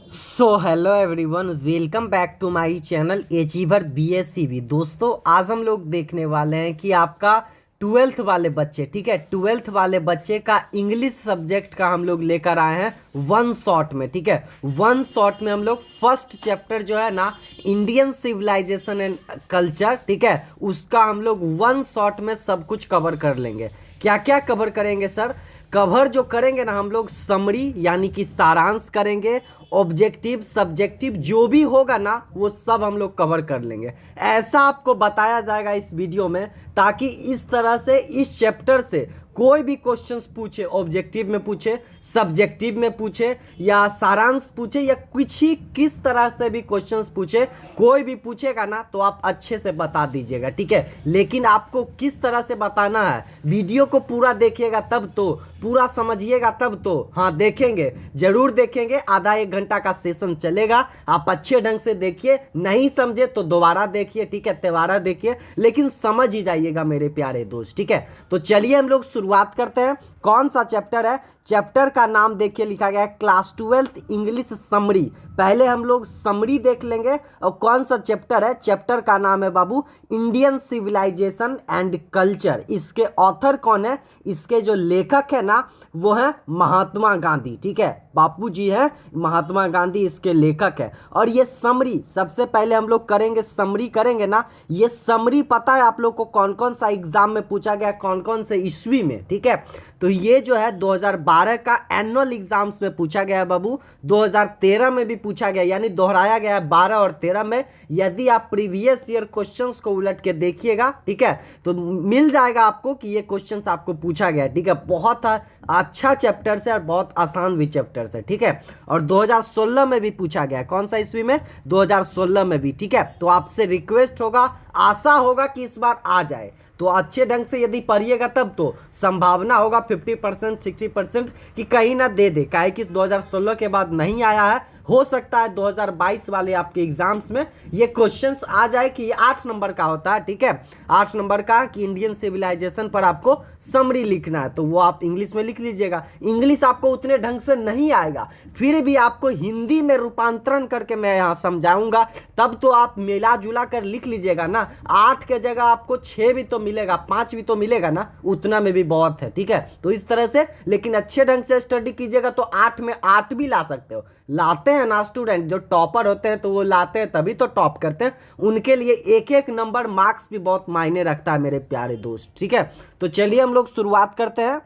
So hello everyone, welcome back to my channel achiever BSCB। दोस्तों, आज हम लोग देखने वाले हैं कि आपका ट्वेल्थ वाले बच्चे, ठीक है, ट्वेल्थ वाले बच्चे का इंग्लिश सब्जेक्ट का हम लोग लेकर आए हैं वन शॉट में। ठीक है, वन शॉट में हम लोग फर्स्ट चैप्टर जो है ना, इंडियन सिविलाइजेशन एंड कल्चर, ठीक है, उसका हम लोग वन शॉट में सब कुछ कवर कर लेंगे। क्या क्या कवर करेंगे सर? कवर जो करेंगे ना हम लोग, समरी यानी कि सारांश करेंगे, ऑब्जेक्टिव सब्जेक्टिव जो भी होगा ना वो सब हम लोग कवर कर लेंगे। ऐसा आपको बताया जाएगा इस वीडियो में, ताकि इस तरह से इस चैप्टर से कोई भी क्वेश्चंस पूछे, ऑब्जेक्टिव में पूछे, सब्जेक्टिव में पूछे, या सारांश पूछे, या कुछ ही किस तरह से भी क्वेश्चंस पूछे, कोई भी पूछेगा ना तो आप अच्छे से बता दीजिएगा। ठीक है, लेकिन आपको किस तरह से बताना है, वीडियो को पूरा देखिएगा तब तो, पूरा समझिएगा तब तो। हाँ, देखेंगे, जरूर देखेंगे, आधा एक घंटा का सेशन चलेगा, आप अच्छे ढंग से देखिए, नहीं समझे तो दोबारा देखिए, ठीक है, दोबारा देखिए, लेकिन समझ ही जाइएगा मेरे प्यारे दोस्त। ठीक है, तो चलिए हम लोग शुरुआत करते हैं। कौन सा चैप्टर है? चैप्टर का नाम देखिए, लिखा गया है क्लास 12 इंग्लिश समरी। पहले हम लोग समरी देख लेंगे। और कौन सा चैप्टर है? चैप्टर का नाम है बाबू इंडियन सिविलाइजेशन एंड कल्चर। इसके ऑथर कौन है? इसके जो लेखक है ना वो है महात्मा गांधी। ठीक है, बापू जी है, महात्मा गांधी इसके लेखक है। और ये समरी सबसे पहले हम लोग करेंगे, समरी करेंगे ना। ये समरी पता है आप लोग को कौन कौन सा एग्जाम में पूछा गया, कौन कौन से ईस्वी में? ठीक है, तो ये जो है 2012 का एनुअल एग्जाम्स में पूछा गया है बाबू, 2013 में भी पूछा गया, यानी दोहराया गया है 12 और 13 में। यदि आप प्रीवियस ईयर क्वेश्चंस को उलट के देखिएगा, ठीक है, तो मिल जाएगा आपको कि ये क्वेश्चंस आपको पूछा गया है। ठीक है, बहुत अच्छा चैप्टर से और बहुत आसान भी चैप्टर से। ठीक है, और 2016 में भी पूछा गया है। कौन सा ईस्वी में? 2016 में भी। ठीक है, तो आपसे रिक्वेस्ट होगा, आशा होगा कि इस बार आ जाए, तो अच्छे ढंग से यदि पढ़िएगा तब तो संभावना होगा 50% 60% कि कहीं ना दे दे। काहे कि 2016 के बाद नहीं आया है, हो सकता है 2022 वाले आपके एग्जाम्स में ये क्वेश्चंस आ जाए कि ये 8 नंबर का होता है। ठीक है, 8 नंबर का कि इंडियन सिविलाइजेशन पर आपको समरी लिखना है, तो वो आप इंग्लिश में लिख लीजिएगा। इंग्लिश आपको उतने ढंग से नहीं आएगा, फिर भी आपको हिंदी में रूपांतरण करके मैं यहाँ समझाऊंगा, तब तो आप मिला जुला कर लिख लीजिएगा ना। 8 के जगह आपको 6 भी तो मिलेगा, 5 भी तो मिलेगा ना, उतना में भी बहुत है। ठीक है, तो इस तरह से, लेकिन अच्छे ढंग से स्टडी कीजिएगा तो 8 में 8 भी ला सकते हो। लाते हैं ना स्टूडेंट, जो टॉपर होते हैं तो वो लाते हैं तभी तो टॉप करते हैं, उनके लिए एक एक नंबर मार्क्स भी बहुत मायने रखता है मेरे प्यारे दोस्त। ठीक है, तो चलिए हम लोग शुरुआत करते हैं।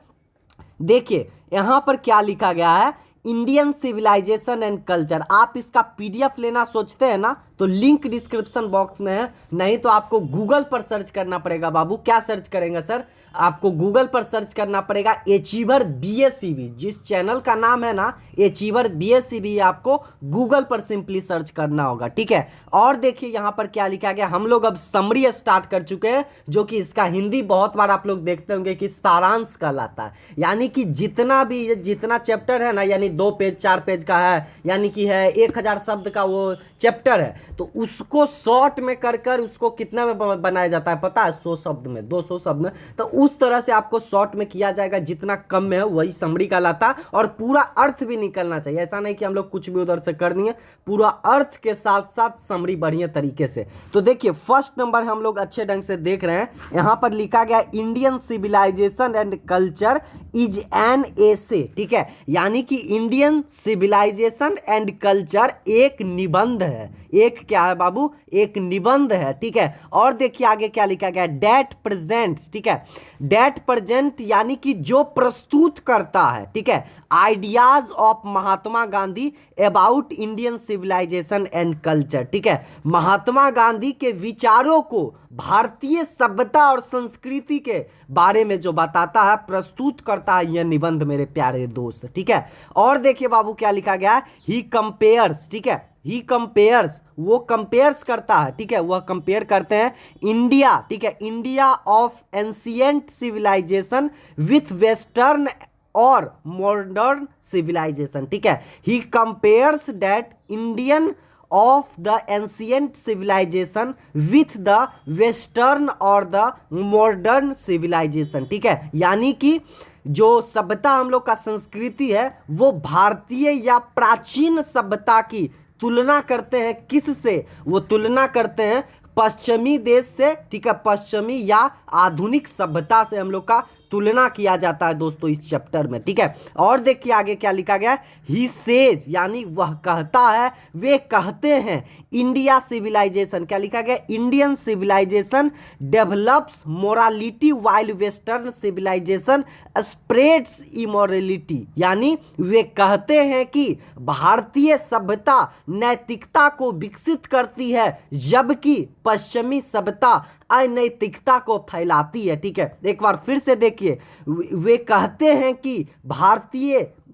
देखिए यहां पर क्या लिखा गया है, इंडियन सिविलाइजेशन एंड कल्चर। आप इसका PDF लेना सोचते हैं ना, तो लिंक डिस्क्रिप्शन बॉक्स में है, नहीं तो आपको गूगल पर सर्च करना पड़ेगा बाबू। क्या सर्च करेंगे सर? आपको गूगल पर सर्च करना पड़ेगा अचीवर BSCB। जिस चैनल का नाम है ना अचीवर BSCB, आपको गूगल पर सिंपली सर्च करना होगा। ठीक है, और देखिए यहाँ पर क्या लिखा गया, हम लोग अब समरी स्टार्ट कर चुके हैं, जो कि इसका हिंदी बहुत बार आप लोग देखते होंगे कि सारांश कहलाता है। यानी कि जितना चैप्टर है ना, यानी 2 पेज 4 पेज का है, यानी कि है 1000 शब्द का वो चैप्टर है, तो उसको शॉर्ट में कर कर उसको कितना में बनाया जाता है पता है? 100 शब्द में, 200 शब्द में। तो उस तरह से आपको शॉर्ट में किया जाएगा, जितना कम में है वही समरी कहलाता, और पूरा अर्थ भी निकलना चाहिए। ऐसा नहीं कि हम लोग कुछ भी उधर से कर दिए, पूरा अर्थ के साथ साथ समरी बढ़िया तरीके से। तो देखिए फर्स्ट नंबर हम लोग अच्छे ढंग से देख रहे हैं, यहां पर लिखा गया Indian civilization and culture is an essay. ठीक है, यानी कि इंडियन सिविलाइजेशन एंड कल्चर एक निबंध है। एक क्या है बाबू? एक निबंध है। ठीक है, और देखिए आगे क्या लिखा गया, डेट प्रेजेंट्स। ठीक है, डेट प्रेजेंट यानी कि जो प्रस्तुत करता है, ठीक है, ideas of Mahatma Gandhi about Indian civilization and culture. ठीक है, महात्मा गांधी के विचारों को भारतीय सभ्यता और संस्कृति के बारे में जो बताता है, प्रस्तुत करता है यह निबंध मेरे प्यारे दोस्त। ठीक है, और देखिए बाबू क्या लिखा गया है, ही कंपेयर्स। ठीक है, ही कंपेयर्स, वो कंपेयर्स करता है। ठीक है, वह कंपेयर करते हैं इंडिया, ठीक है, India of ancient civilization with western और मॉडर्न सिविलाइजेशन। ठीक है, he compares that Indian of the ancient civilization with the western और the modern civilization। ठीक है, यानी कि जो सभ्यता हम लोग का संस्कृति है वो भारतीय या प्राचीन सभ्यता की तुलना करते हैं किससे? वो तुलना करते हैं पश्चिमी देश से, ठीक है, पश्चिमी या आधुनिक सभ्यता से हम लोग का तुलना किया जाता है दोस्तों इस चैप्टर में, ठीक है। और देखिए आगे क्या लिखा गया है, ही सेज यानी वह कहता है, वे कहते हैं, इंडिया सिविलाइजेशन, क्या लिखा गया, Indian civilization develops morality while western civilization spreads immorality, यानी वे कहते हैं कि भारतीय सभ्यता नैतिकता को विकसित करती है जबकि पश्चिमी सभ्यता अनैतिकता को फैलाती है, ठीक है। एक बार फिर से देखिए, वे कहते हैं कि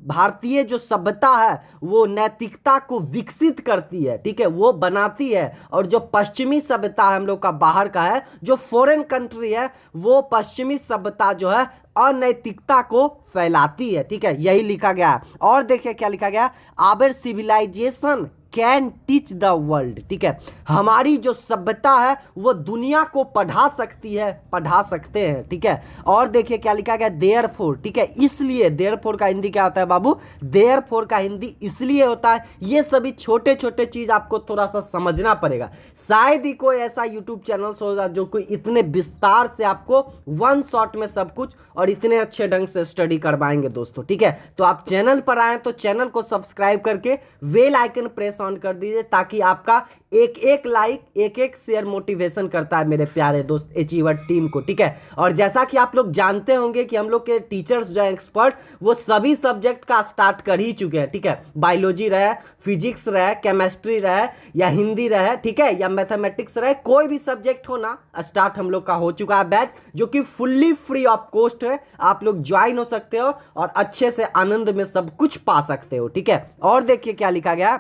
भारतीय जो सभ्यता है वो नैतिकता को विकसित करती है, ठीक है, वो बनाती है, और जो पश्चिमी सभ्यता है हम लोग का बाहर का है, जो फॉरेन कंट्री है, वो पश्चिमी सभ्यता जो है अनैतिकता को फैलाती है, ठीक है, यही लिखा गया है। और देखिए क्या लिखा गया, our civilization can teach the world, ठीक है, हमारी जो सभ्यता है वो दुनिया को पढ़ा सकते हैं, ठीक है। और देखिए क्या लिखा गया, देयरफॉर, ठीक है, इसलिए, देयरफॉर का हिंदी क्या होता है बाबू, देयरफॉर का हिंदी इसलिए होता है। ये सभी छोटे छोटे चीज आपको थोड़ा सा समझना पड़ेगा, शायद ही कोई ऐसा यूट्यूब चैनल होगा जो कोई इतने विस्तार से आपको वन शॉट में सब कुछ और इतने अच्छे ढंग से स्टडी करवाएंगे दोस्तों, ठीक है। तो आप चैनल पर आए तो चैनल को सब्सक्राइब करके बेल आइकन प्रेस ऑन कर दीजिए, ताकि आपका एक एक लाइक, एक एक शेयर मोटिवेशन करता है मेरे प्यारे दोस्त अचीवर टीम को, ठीक है। और जैसा कि आप लोग जानते होंगे कि हम लोग के टीचर्स जो है एक्सपर्ट, वो सभी सब्जेक्ट का स्टार्ट कर ही चुके हैं, ठीक है, बायोलॉजी रहे, फिजिक्स रहे, केमिस्ट्री रहे, या हिंदी रहे, ठीक है, या मैथमेटिक्स रहे, कोई भी सब्जेक्ट हो ना, स्टार्ट हम लोग का हो चुका है बैच, जो कि फुल्ली फ्री ऑफ कॉस्ट है। आप लोग ज्वाइन हो सकते हो और अच्छे से आनंद में सब कुछ पा सकते हो, ठीक है। और देखिए क्या लिखा गया,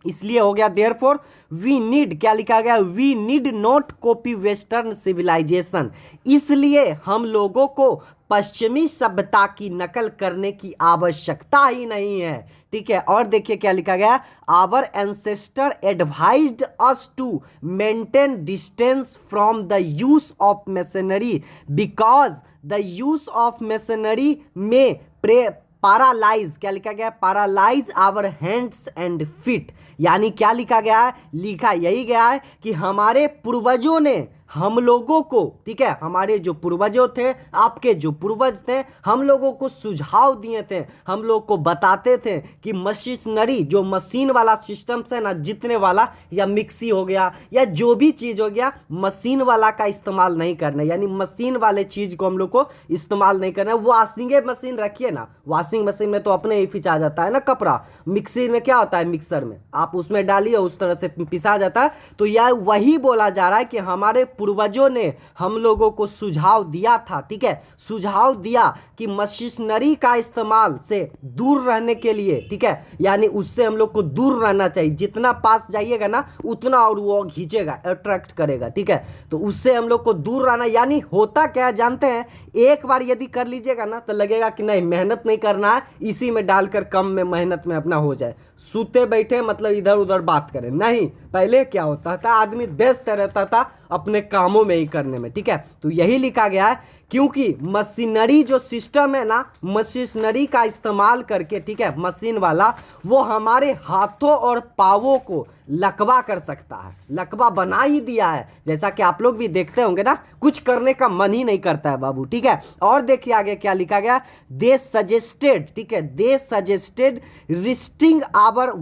इसलिए हो गया देयरफॉर वी नीड, क्या लिखा गया, we need not copy western civilization, इसलिए हम लोगों को पश्चिमी सभ्यता की नकल करने की आवश्यकता ही नहीं है, ठीक है। और देखिए क्या लिखा गया, our ancestor advised us to maintain distance from the use of machinery because the use of machinery may paralyse, क्या लिखा गया, paralyse our hands and feet, यानी क्या लिखा गया है, लिखा यही गया है कि हमारे पूर्वजों ने हम लोगों को, ठीक है, हमारे जो पूर्वजों थे, आपके जो पूर्वज थे, हम लोगों को सुझाव दिए थे, हम लोग को बताते थे कि मशीनरी, जो मशीन वाला सिस्टम है ना, जितने वाला, या मिक्सी हो गया या जो भी चीज़ हो गया, मशीन वाला का इस्तेमाल नहीं करना, यानी मशीन वाले चीज़ को हम लोग को इस्तेमाल नहीं करना है। वॉशिंग मशीन रखिए ना, वॉशिंग मशीन में तो अपने ही पिसा जाता है ना कपड़ा, मिक्सी में क्या होता है, मिक्सर में आप उसमें डालिए, उस तरह से पिसा जाता है। तो यह वही बोला जा रहा है कि हमारे पूर्वजों ने हम लोगों को सुझाव दिया था, ठीक है, सुझाव दिया कि मशीनरी का इस्तेमाल से दूर रहने के लिए, ठीक है, यानी उससे हम लोग को दूर रहना चाहिए, जितना पास जाइएगा ना उतना और वो खींचेगा, अट्रैक्ट करेगा, ठीक है, तो उससे हम लोग को दूर रहना। यानी होता क्या जानते हैं, एक बार यदि कर लीजिएगा ना तो लगेगा कि नहीं मेहनत नहीं करना है, इसी में डालकर कम में मेहनत में अपना हो जाए, सूते बैठे मतलब इधर उधर बात करें, नहीं, पहले क्या होता था, आदमी व्यस्त रहता था अपने कामों में ही करने में, ठीक है। तो यही लिखा गया है, क्योंकि मशीनरी जो सिस्टम है ना, मशीनरी का इस्तेमाल करके, ठीक है, मशीन वाला, वो हमारे हाथों और पावों को लकवा कर सकता है, लकवा बना ही दिया है, जैसा कि आप लोग भी देखते होंगे ना, कुछ करने का मन ही नहीं करता है बाबू, ठीक है। और देखिए आगे क्या लिखा गया, दे सजेस्टेड, ठीक है, they suggested resting our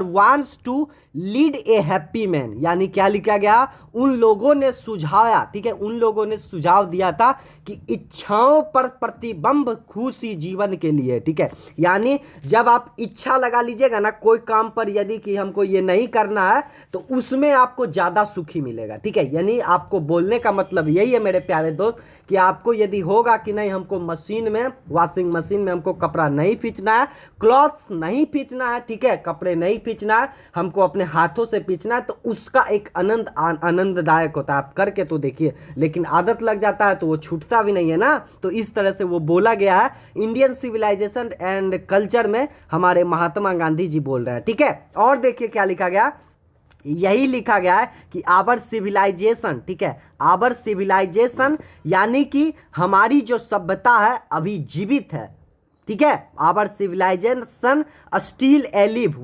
wants to lead a happy man, यानी क्या लिखा गया, उन लोगों ने सुझाया, ठीक है, उन लोगों ने सुझाव दिया था कि इच्छाओं पर प्रतिबंध खुशी जीवन के लिए, ठीक है, यानी जब आप इच्छा लगा लीजिएगा ना कोई काम पर, यदि कि हमको ये नहीं करना है, तो उसमें आपको ज़्यादा सुखी मिलेगा, ठीक है। यानी आपको बोलने का मतलब यही है मेरे प्यारे दोस्त, कि आपको यदि होगा कि नहीं हमको मशीन में, वॉशिंग मशीन में हमको कपड़ा नहीं खींचना है, क्लॉथ्स नहीं खींचना है, ठीक है, कपड़े नहीं खींचना है, हमको अपने हाथों से खींचना है, तो उसका एक आनंददायक होता है, आप करके तो देखिए, लेकिन आदत लग जाता है तो वो छूटता भी नहीं है ना। तो इस तरह से वो बोला गया है इंडियन सिविलाइजेशन एंड कल्चर में, हमारे महात्मा गांधी जी बोल रहे हैं, ठीक है। और देखिए क्या लिखा गया, यही लिखा गया है कि आवर सिविलाइजेशन, ठीक है, आवर सिविलाइजेशन यानी कि हमारी जो सभ्यता है अभी जीवित है, ठीक है। Our civilization still alive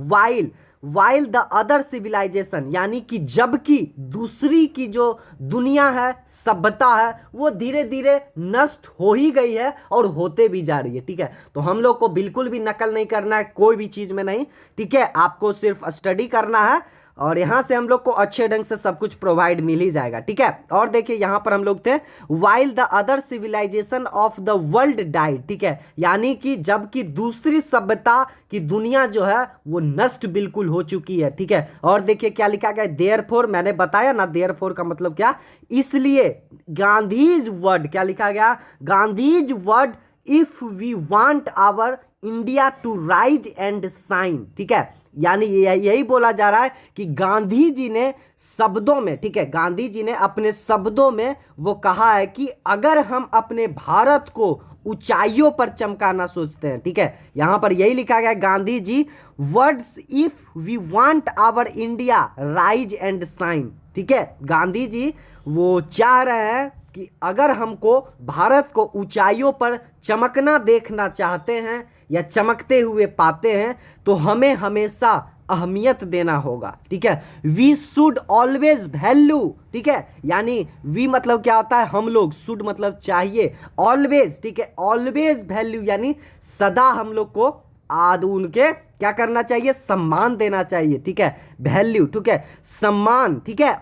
while the other civilization, यानी कि जबकि दूसरी की जो दुनिया है, सभ्यता है, वो धीरे धीरे नष्ट हो ही गई है और होते भी जा रही है, ठीक है। तो हम लोग को बिल्कुल भी नकल नहीं करना है कोई भी चीज़ में नहीं, ठीक है। आपको सिर्फ स्टडी करना है और यहाँ से हम लोग को अच्छे ढंग से सब कुछ प्रोवाइड मिल ही जाएगा, ठीक है। और देखिए यहाँ पर हम लोग थे while the other civilization of the world died, ठीक है, यानी कि जबकि दूसरी सभ्यता की दुनिया जो है वो नष्ट बिल्कुल हो चुकी है, ठीक है। और देखिए क्या लिखा गया, देयरफॉर, मैंने बताया ना देयरफॉर का मतलब क्या, इसलिए गांधीज वर्ड, क्या लिखा गया, Gandhi's word if we want our India to rise and shine, ठीक है। यानी यही बोला जा रहा है कि गांधी जी ने शब्दों में, ठीक है, गांधी जी ने अपने शब्दों में वो कहा है कि अगर हम अपने भारत को ऊंचाइयों पर चमकाना सोचते हैं, ठीक है, यहां पर यही लिखा गया है Gandhi ji words if we want our India rise and shine, ठीक है। गांधी जी वो चाह रहे हैं कि अगर हमको भारत को ऊंचाइयों पर चमकना देखना चाहते हैं या चमकते हुए पाते हैं तो हमें हमेशा अहमियत देना होगा, ठीक है। वी शुड ऑलवेज वैल्यू, ठीक है, यानी वी मतलब क्या होता है, हम लोग, शुड मतलब चाहिए, ऑलवेज, ठीक है, ऑलवेज वैल्यू यानी सदा हम लोग को उनके क्या करना चाहिए, सम्मान देना चाहिए, ठीक है, वैल्यू, ठीक है, सम्मान, ठीक है।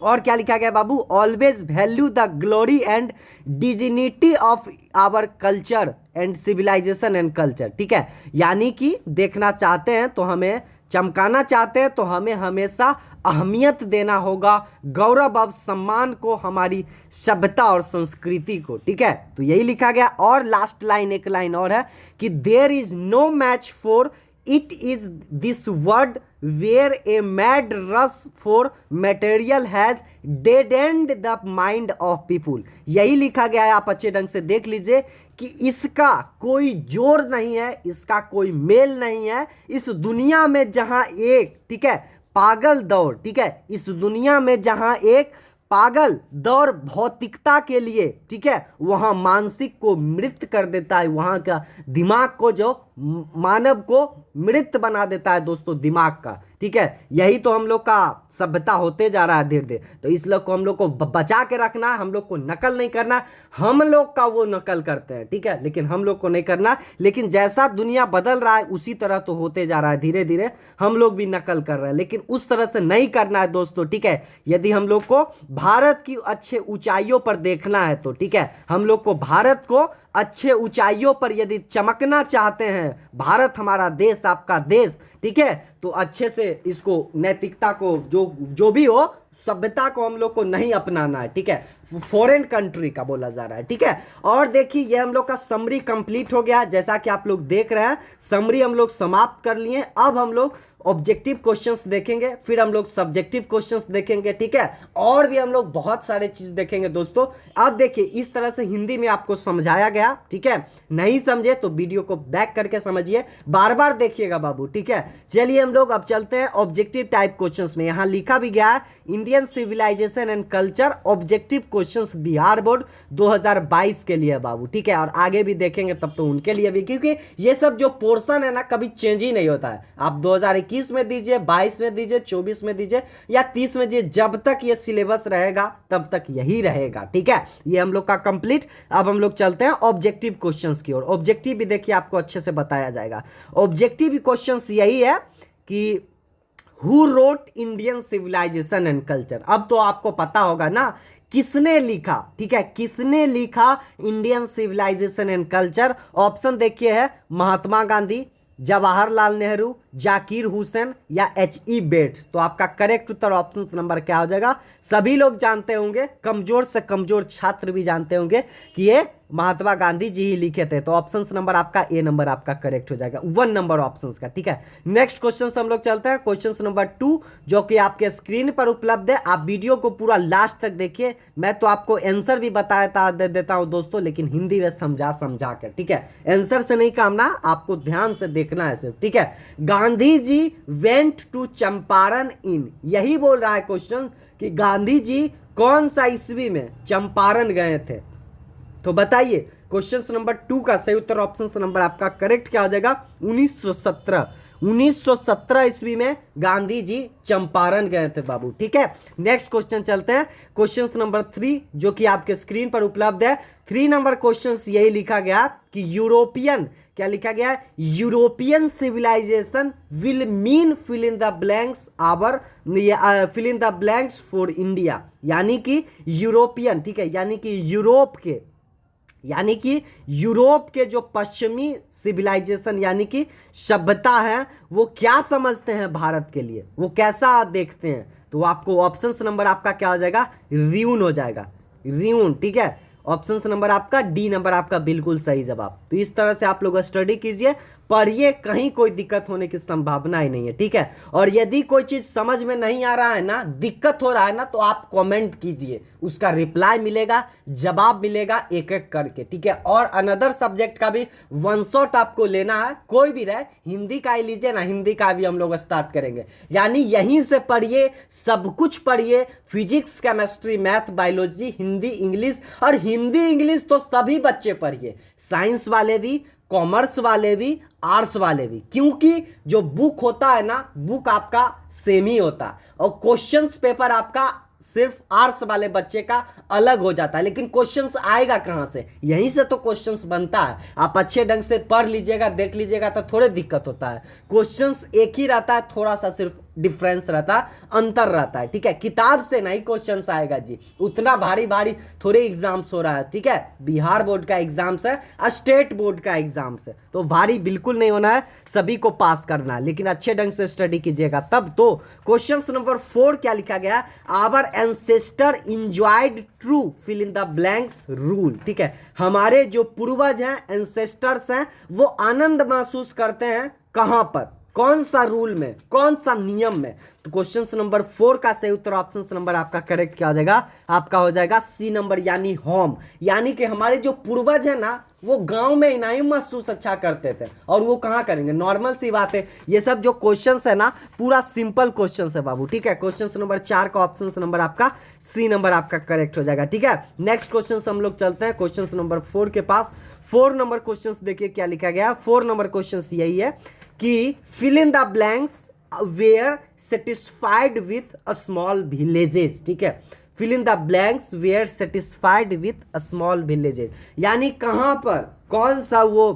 और क्या लिखा गया बाबू, always value the glory and dignity of our culture and civilization and culture, ठीक है, यानी कि देखना चाहते हैं तो हमें चमकाना चाहते हैं तो हमें हमेशा अहमियत देना होगा, गौरव और सम्मान को, हमारी सभ्यता और संस्कृति को, ठीक है। तो यही लिखा गया। और लास्ट लाइन, एक लाइन और है कि there is no match for it is this word where a mad rush for material has deadened the mind of people, यही लिखा गया है, आप अच्छे ढंग से देख लीजिए कि इसका कोई जोर नहीं है, इसका कोई मेल नहीं है इस दुनिया में जहां एक, ठीक है, पागल दौड़, ठीक है, इस दुनिया में जहां एक पागल दौड़ भौतिकता के लिए, ठीक है, वहां मानसिक को मृत कर देता है, वहां का दिमाग को, जो मानव को मृत बना देता है दोस्तों, दिमाग का, ठीक है। यही तो हम लोग का सभ्यता होते जा रहा है धीरे धीरे। तो इस लोग को हम लोग को बचा के रखना है, हम लोग को नकल नहीं करना, हम लोग का वो नकल करते हैं, ठीक है, लेकिन हम लोग को नहीं करना। लेकिन जैसा दुनिया बदल रहा है उसी तरह तो होते जा रहा है धीरे धीरे, हम लोग भी नकल कर रहे हैं, लेकिन उस तरह से नहीं करना है दोस्तों, ठीक है। यदि हम लोग को भारत की अच्छे ऊंचाइयों पर देखना है तो, ठीक है, हम लोग को भारत को अच्छे ऊंचाइयों पर यदि चमकना चाहते हैं, भारत हमारा देश, आपका देश, ठीक है, तो अच्छे से इसको, नैतिकता को, जो भी हो, सभ्यता को हम लोग को नहीं अपनाना है, ठीक है, फॉरेन कंट्री का बोला जा रहा है, ठीक है। और देखिए ये हम लोग का समरी कंप्लीट हो गया, जैसा कि आप लोग देख रहे हैं समरी हम लोग समाप्त कर लिए। अब हम लोग ऑब्जेक्टिव क्वेश्चंस देखेंगे, फिर हम लोग सब्जेक्टिव क्वेश्चंस देखेंगे, ठीक है, और भी हम लोग बहुत सारे चीज देखेंगे दोस्तों। अब देखिए इस तरह से हिंदी में आपको समझाया गया, ठीक है, नहीं समझे तो वीडियो को बैक करके समझिए, बार बार देखिएगा बाबू, ठीक है। चलिए हम लोग अब चलते हैं ऑब्जेक्टिव टाइप क्वेश्चंस में। यहाँ लिखा भी गया है Indian civilization and culture objective questions Bihar board 2022 के लिए बाबू, ठीक है, और आगे भी देखेंगे तब तो उनके लिए भी, क्योंकि ये सब जो पोर्शन है ना कभी चेंज ही नहीं होता है। आप 2021 में दीजिए, 22 में दीजिए, 24 में दीजिए या 30 में दीजिए, जब तक ये सिलेबस रहेगा तब तक यही रहेगा, ठीक है। ये हम लोग का कंप्लीट। अब हम लोग चलते हैं ऑब्जेक्टिव क्वेश्चंस की ओर। ऑब्जेक्टिव भी देखिए आपको अच्छे से बताया जाएगा। ऑब्जेक्टिव क्वेश्चंस यही है कि who wrote Indian civilization and culture. अब तो आपको पता होगा ना किसने लिखा, ठीक है, किसने लिखा Indian civilization and culture. Option देखिए है महात्मा गांधी, जवाहरलाल नेहरू, जाकिर हुसैन या H.E. बेट्स। तो आपका करेक्ट उत्तर ऑप्शन नंबर क्या हो जाएगा, सभी लोग जानते होंगे, कमजोर से कमजोर छात्र भी जानते होंगे कि ये महात्मा गांधी जी ही लिखे थे। तो ऑप्शन नंबर आपका ए नंबर आपका करेक्ट हो जाएगा, 1 नंबर ऑप्शन का। ठीक है, नेक्स्ट क्वेश्चन से हम लोग चलते हैं क्वेश्चन नंबर 2, जो कि आपके स्क्रीन पर उपलब्ध है। आप वीडियो को पूरा लास्ट तक देखिए, मैं तो आपको आंसर भी बताया दे देता हूं दोस्तों, लेकिन हिंदी में समझा कर। ठीक है, आंसर से नहीं काम ना, आपको ध्यान से देखना है सिर्फ। ठीक है, गांधी जी वेंट टू चंपारण इन, यही बोल रहा है क्वेश्चन कि गांधी जी कौन सा ईस्वी में चंपारण गए थे। तो बताइए क्वेश्चन नंबर 2 का सही उत्तर ऑप्शन नंबर आपका करेक्ट क्या हो जाएगा, 1917। 1917 ईस्वी में गांधी जी चंपारण गए थे बाबू। ठीक है, नेक्स्ट क्वेश्चन चलते हैं क्वेश्चन नंबर 3, जो कि आपके स्क्रीन पर उपलब्ध है। 3 नंबर क्वेश्चन यही लिखा गया कि यूरोपियन, क्या लिखा गया है, European civilization will mean fill in the blanks our, fill in the blanks for India, यानी कि यूरोपियन। ठीक है, यानी कि यूरोप के जो पश्चिमी सिविलाइजेशन यानी कि सभ्यता है, वो क्या समझते हैं भारत के लिए, वो कैसा देखते हैं। तो आपको ऑप्शन नंबर आपका क्या हो जाएगा, र्यून हो जाएगा, र्यून। ठीक है, ऑप्शन नंबर आपका डी नंबर आपका बिल्कुल सही जवाब। तो इस तरह से आप लोग स्टडी कीजिए, पढ़िए, कहीं कोई दिक्कत होने की संभावना ही नहीं है। ठीक है, और यदि कोई चीज समझ में नहीं आ रहा है ना, दिक्कत हो रहा है ना, तो आप कमेंट कीजिए, उसका रिप्लाई मिलेगा, जवाब मिलेगा एक एक करके। ठीक है, और अनदर सब्जेक्ट का भी वन शॉट आपको लेना है, कोई भी रहे, हिंदी का ही लीजिए ना, हिंदी का भी हम लोग स्टार्ट करेंगे। यानी यहीं से पढ़िए, सब कुछ पढ़िए, physics, chemistry, math, biology, Hindi, English, और हिंदी इंग्लिश तो सभी बच्चे पढ़िए, साइंस वाले भी, कॉमर्स वाले भी, आर्ट्स वाले भी, क्योंकि जो बुक होता है ना, बुक आपका सेम ही होता है, और क्वेश्चंस पेपर आपका सिर्फ आर्ट्स वाले बच्चे का अलग हो जाता है। लेकिन क्वेश्चंस आएगा कहां से, यहीं से तो क्वेश्चंस बनता है। आप अच्छे ढंग से पढ़ लीजिएगा, देख लीजिएगा, तो थोड़े दिक्कत होता है। क्वेश्चंस एक ही रहता है, थोड़ा सा सिर्फ डिफरेंस रहता है, अंतर रहता है। ठीक है, किताब से नहीं क्वेश्चंस आएगा जी, उतना भारी भारी थोड़े एग्जाम्स हो रहा है। ठीक है, बिहार बोर्ड का एग्जाम्स है, स्टेट बोर्ड का एग्जाम्स है, तो भारी बिल्कुल नहीं होना है, सभी को पास करना है, लेकिन अच्छे ढंग से स्टडी कीजिएगा तब। तो क्वेश्चन नंबर 4 क्या लिखा गया, our ancestor enjoyed true fill in the blanks rule. ठीक है, हमारे जो पूर्वज हैं, एंसेस्टर्स हैं, वो आनंद महसूस करते हैं कहां पर, कौन सा रूल में, कौन सा नियम में। तो क्वेश्चन नंबर 4 का सही उत्तर ऑप्शन नंबर आपका करेक्ट क्या हो जाएगा, आपका हो जाएगा सी नंबर, यानी होम। यानी कि हमारे जो पूर्वज है ना, वो गांव में ही नहीं महसूस अच्छा करते थे, और वो कहां करेंगे, नॉर्मल सी बात है। ये सब जो क्वेश्चंस है ना, पूरा सिंपल क्वेश्चंस है बाबू। ठीक है, क्वेश्चन नंबर 4 का ऑप्शन नंबर आपका सी नंबर आपका करेक्ट हो जाएगा। ठीक है, नेक्स्ट क्वेश्चन हम लोग चलते हैं क्वेश्चन नंबर 4 के पास। 4 नंबर क्वेश्चन देखिए क्या लिखा गया, 4 नंबर क्वेश्चन यही है कि fill in the blanks were satisfied with a small villages. ठीक है, fill in the blanks were satisfied with a small villages, यानी कहां पर, कौन सा वो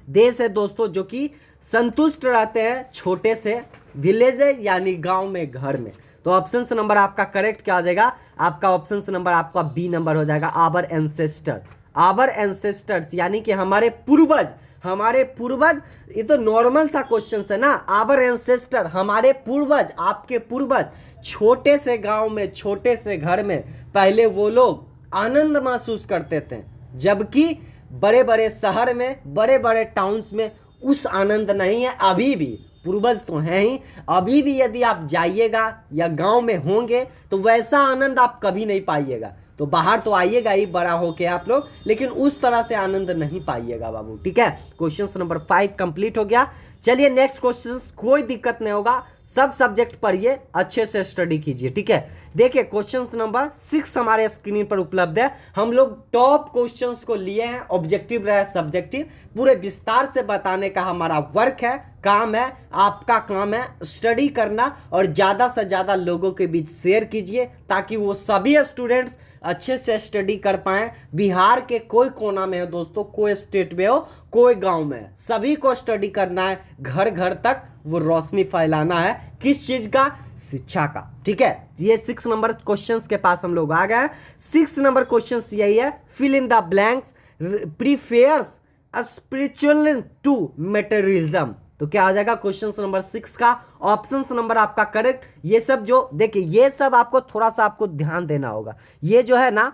देश है दोस्तों जो कि संतुष्ट रहते हैं छोटे से विलेज है, यानी गांव में, घर में। तो ऑप्शन नंबर आपका करेक्ट क्या हो जाएगा, आपका ऑप्शन नंबर आपका बी नंबर हो जाएगा, आवर एंसेस्टर, आवर एंसेस्टर्स, यानी कि हमारे पूर्वज, हमारे पूर्वज। ये तो नॉर्मल सा क्वेश्चन है ना, आवर एंसेस्टर, हमारे पूर्वज, आपके पूर्वज छोटे से गांव में, छोटे से घर में पहले वो लोग आनंद महसूस करते थे, जबकि बड़े बड़े शहर में, बड़े बड़े टाउन्स में उस आनंद नहीं है। अभी भी पूर्वज तो हैं ही, अभी भी यदि आप जाइएगा या गांव में होंगे तो वैसा आनंद आप कभी नहीं पाइएगा। तो बाहर तो आइएगा ही बड़ा होके आप लोग, लेकिन उस तरह से आनंद नहीं पाइएगा बाबू। ठीक है, क्वेश्चन नंबर 5 कंप्लीट हो गया। चलिए नेक्स्ट क्वेश्चन, कोई दिक्कत नहीं होगा, सब सब्जेक्ट पढ़िए, अच्छे से स्टडी कीजिए। ठीक है, देखिए क्वेश्चन नंबर 6 हमारे स्क्रीन पर उपलब्ध है। हम लोग टॉप क्वेश्चंस को लिए हैं, ऑब्जेक्टिव रहे सब्जेक्टिव, पूरे विस्तार से बताने का हमारा वर्क है, काम है, आपका काम है स्टडी करना, और ज्यादा से ज्यादा लोगों के बीच शेयर कीजिए, ताकि वो सभी स्टूडेंट्स अच्छे से स्टडी कर पाएं। बिहार के कोई कोना में हो दोस्तों, कोई स्टेट में हो, कोई गांव में, सभी को स्टडी करना है, घर घर तक वो रोशनी फैलाना है, किस चीज का, शिक्षा का। ठीक है, ये 6 नंबर क्वेश्चंस के पास हम लोग आ गए। 6 नंबर क्वेश्चंस यही है, fill in the blanks prefers spiritual to materialism. तो क्या आ जाएगा क्वेश्चन नंबर 6 का ऑप्शन नंबर आपका करेक्ट। ये सब जो देखिए, ये सब आपको थोड़ा सा आपको ध्यान देना होगा। ये जो है ना,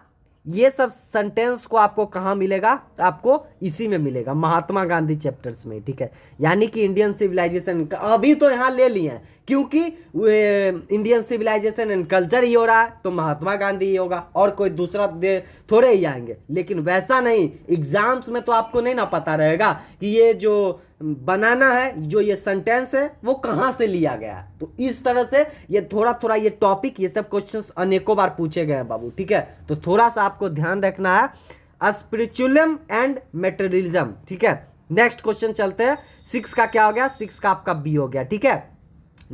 ये सब सेंटेंस को आपको कहाँ मिलेगा? आपको इसी में मिलेगा, महात्मा गांधी चैप्टर्स में, ठीक है। यानी कि इंडियन सिविलाइजेशन अभी तो यहाँ ले लिए हैं, क्योंकि इंडियन सिविलाइजेशन एंड कल्चर ही हो रहा है, तो महात्मा गांधी ही होगा, और कोई दूसरा थोड़े ही आएंगे। लेकिन वैसा नहीं, एग्जाम्स में तो आपको नहीं ना पता रहेगा कि ये जो बनाना है, जो ये सेंटेंस है, वो कहाँ से लिया गया है। तो इस तरह से ये थोड़ा थोड़ा ये टॉपिक, ये सब क्वेश्चंस अनेकों बार पूछे गए हैं बाबू, ठीक है। तो थोड़ा सा आपको ध्यान रखना है, स्पिरिचुअलिज्म एंड मेटेरियलिज्म, ठीक है। नेक्स्ट क्वेश्चन चलते हैं। 6 का क्या हो गया? 6 का आपका बी हो गया, ठीक है।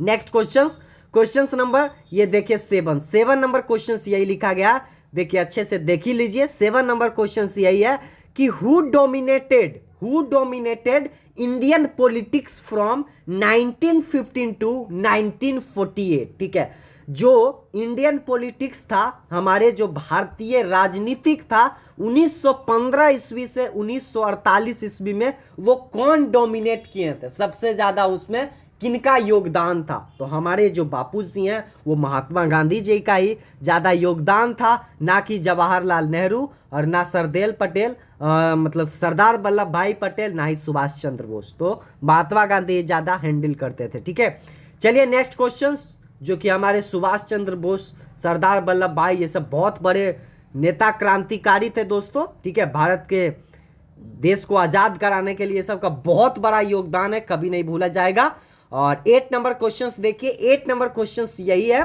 नेक्स्ट क्वेश्चन नंबर ये देखिए 7 नंबर क्वेश्चन यही लिखा गया, देखिए अच्छे से देख ही लीजिए। 7 नंबर क्वेश्चन यही है कि who dominated Indian politics from 1915 to 1948, ठीक है। जो इंडियन पॉलिटिक्स था, हमारे जो भारतीय राजनीतिक था 1915 ईस्वी से 1948 ईस्वी में, वो कौन डोमिनेट किए थे? सबसे ज्यादा उसमें किनका योगदान था? तो हमारे जो बापू जी हैं, वो महात्मा गांधी जी का ही ज्यादा योगदान था, ना कि जवाहरलाल नेहरू और ना सरदेल पटेल, मतलब सरदार वल्लभ भाई पटेल, ना ही सुभाष चंद्र बोस। तो महात्मा गांधी ज्यादा हैंडल करते थे, ठीक है। चलिए नेक्स्ट क्वेश्चन, जो कि हमारे सुभाष चंद्र बोस, सरदार वल्लभ भाई, ये सब बहुत बड़े नेता, क्रांतिकारी थे दोस्तों, ठीक है। भारत के देश को आजाद कराने के लिए सबका बहुत बड़ा योगदान है, कभी नहीं भूला जाएगा। और 8 नंबर क्वेश्चंस देखिए। 8 नंबर क्वेश्चंस यही है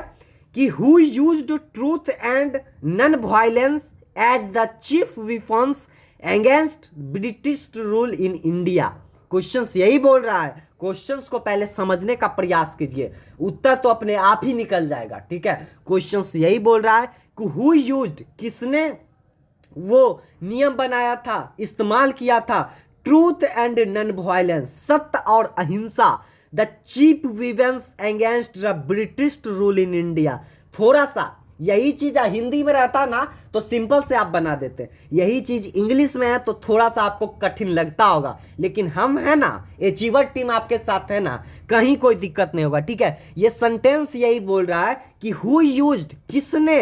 कि who used truth and non violence as the chief weapons against British rule in India. Questions यही बोल रहा है, क्वेश्चंस को पहले समझने का प्रयास कीजिए, उत्तर तो अपने आप ही निकल जाएगा, ठीक है। क्वेश्चंस यही बोल रहा है कि हु यूज्ड, किसने वो नियम बनाया था, इस्तेमाल किया था, ट्रूथ एंड नॉन वायलेंस, सत्य और अहिंसा, the cheap weapons against the British rule in India. थोड़ा सा यही चीज हिंदी में रहता ना तो सिंपल से आप बना देते, यही चीज इंग्लिश में है तो थोड़ा सा आपको कठिन लगता होगा, लेकिन हम है ना, अचीवर टीम आपके साथ है ना, कहीं कोई दिक्कत नहीं होगा, ठीक है। ये सेंटेंस यही बोल रहा है कि हु यूज्ड, किसने,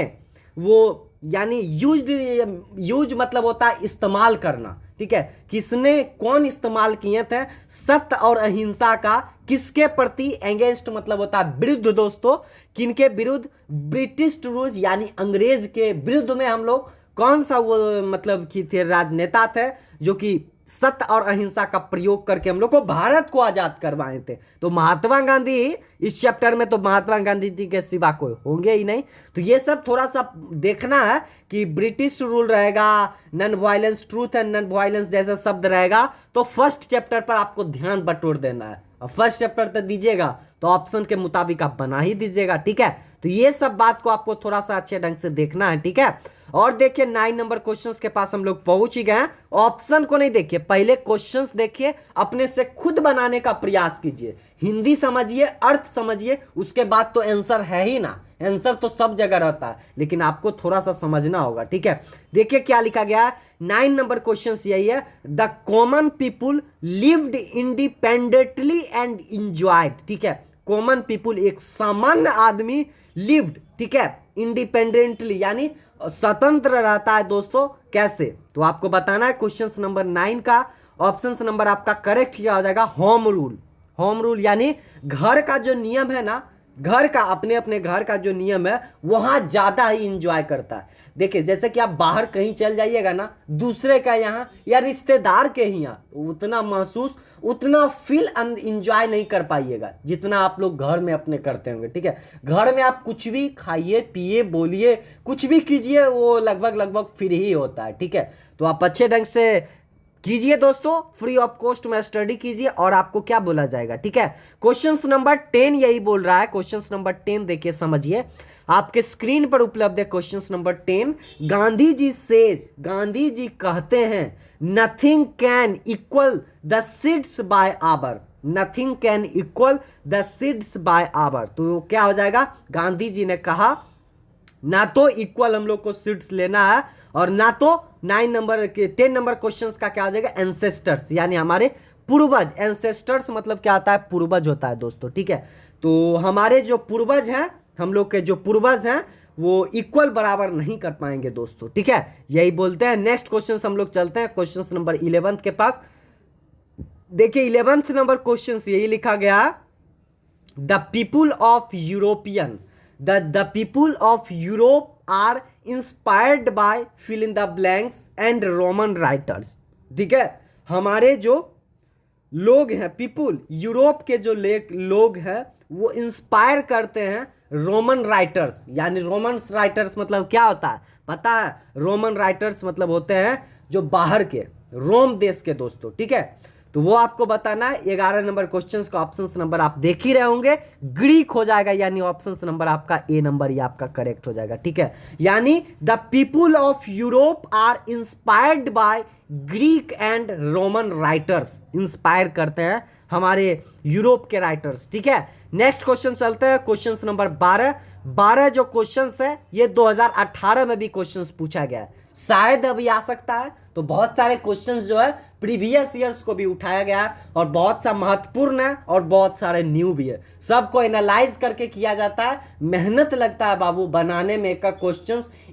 वो यानी यूज मतलब होता है इस्तेमाल करना, ठीक है। किसने, कौन इस्तेमाल किए थे सत्य और अहिंसा का, किसके प्रति? अगेंस्ट मतलब होता है विरुद्ध दोस्तों, किनके विरुद्ध? ब्रिटिश रूल यानी अंग्रेज के विरुद्ध में हम लोग कौन सा वो मतलब कि थे, राजनेता थे जो कि सत्य और अहिंसा का प्रयोग करके हम लोग को भारत को आजाद करवाए थे। तो महात्मा गांधी, इस चैप्टर में तो महात्मा गांधी जी के सिवा कोई होंगे ही नहीं। तो ये सब थोड़ा सा देखना है कि ब्रिटिश रूल रहेगा, non violence, truth and non violence जैसा शब्द रहेगा, तो फर्स्ट चैप्टर पर आपको ध्यान बटोर देना है। और फर्स्ट चैप्टर तक दीजिएगा तो ऑप्शन के मुताबिक आप बना ही दीजिएगा, ठीक है। तो ये सब बात को आपको थोड़ा सा अच्छे ढंग से देखना है, ठीक है। और देखिए 9 नंबर क्वेश्चंस के पास हम लोग पहुंच ही गए हैं। ऑप्शन को नहीं देखिए, पहले क्वेश्चंस देखिए, अपने से खुद बनाने का प्रयास कीजिए, हिंदी समझिए, अर्थ समझिए, उसके बाद तो आंसर है ही ना। आंसर तो सब जगह रहता है, लेकिन आपको थोड़ा सा समझना होगा, ठीक है। देखिए क्या लिखा गया है, 9 नंबर क्वेश्चन यही है, the common people lived independently and enjoyed, ठीक है। कॉमन पीपुल, एक सामान्य आदमी, लिव्ड, ठीक है, इंडिपेंडेंटली यानी स्वतंत्र रहता है दोस्तों। कैसे? तो आपको बताना है। क्वेश्चन नंबर 9 का ऑप्शन नंबर आपका करेक्ट क्या हो जाएगा? Home rule. होम रूल यानी घर का जो नियम है ना, घर का, अपने अपने घर का जो नियम है, वहां ज्यादा ही इंजॉय करता है। देखिए जैसे कि आप बाहर कहीं चल जाइएगा ना, दूसरे का यहाँ या रिश्तेदार के ही यहाँ, उतना महसूस, उतना फील इंजॉय नहीं कर पाइएगा जितना आप लोग घर में अपने करते होंगे, ठीक है। घर में आप कुछ भी खाइए, पिए, बोलिए, कुछ भी कीजिए, वो लगभग फ्री ही होता है, ठीक है। तो आप अच्छे ढंग से कीजिए दोस्तों, फ्री ऑफ कॉस्ट में स्टडी कीजिए और आपको क्या बोला जाएगा, ठीक है। क्वेश्चन नंबर 10 यही बोल रहा है। क्वेश्चन नंबर 10 देखिए, समझिए, आपके स्क्रीन पर उपलब्ध है। Question number 10, Gandhi ji says, Gandhi ji कहते हैं, nothing can equal the seeds by our, nothing can equal the seeds by our. तो क्या हो जाएगा? गांधी जी ने कहा ना तो इक्वल हम लोग को सीड्स लेना है, और ना तो 9 नंबर के 10 नंबर क्वेश्चंस का क्या हो जाएगा? एंसेस्टर्स यानी हमारे पूर्वज। एंसेस्टर्स मतलब क्या होता है? पूर्वज होता है दोस्तों, ठीक है। तो हमारे जो पूर्वज हैं, हम लोग के जो पूर्वज हैं, वो इक्वल बराबर नहीं कर पाएंगे दोस्तों, ठीक है, यही बोलते हैं। नेक्स्ट क्वेश्चन हम लोग चलते हैं क्वेश्चन नंबर 11 के पास। देखिए 11 नंबर क्वेश्चन यही लिखा गया, the people of European the people of Europe are inspired by fill in the blanks and Roman writers. ठीक है, हमारे जो लोग हैं पीपुल, यूरोप के जो लोग हैं वो इंस्पायर करते हैं रोमन राइटर्स। यानी रोमन राइटर्स मतलब क्या होता है पता है? रोमन राइटर्स मतलब होते हैं जो बाहर के, रोम देश के दोस्तों, ठीक है। तो वो आपको बताना है। 11 नंबर क्वेश्चन का ऑप्शन नंबर आप देख ही रहे होंगे, ग्रीक हो जाएगा, यानी ऑप्शन नंबर आपका ए नंबर ये आपका करेक्ट हो जाएगा, ठीक है। यानी the people of Europe are inspired by Greek and Roman writers, inspire करते हैं हमारे यूरोप के राइटर्स, ठीक है। नेक्स्ट क्वेश्चन चलते हैं, क्वेश्चन नंबर 12 जो क्वेश्चंस है ये 2018 में भी क्वेश्चंस पूछा गया है, शायद अभी आ सकता है। तो बहुत सारे क्वेश्चंस जो है प्रीवियस ईयर्स को भी उठाया गया है और बहुत सा महत्वपूर्ण है और बहुत सारे न्यू भी है। सबको एनालाइज करके किया जाता है, मेहनत लगता है बाबू बनाने में, एक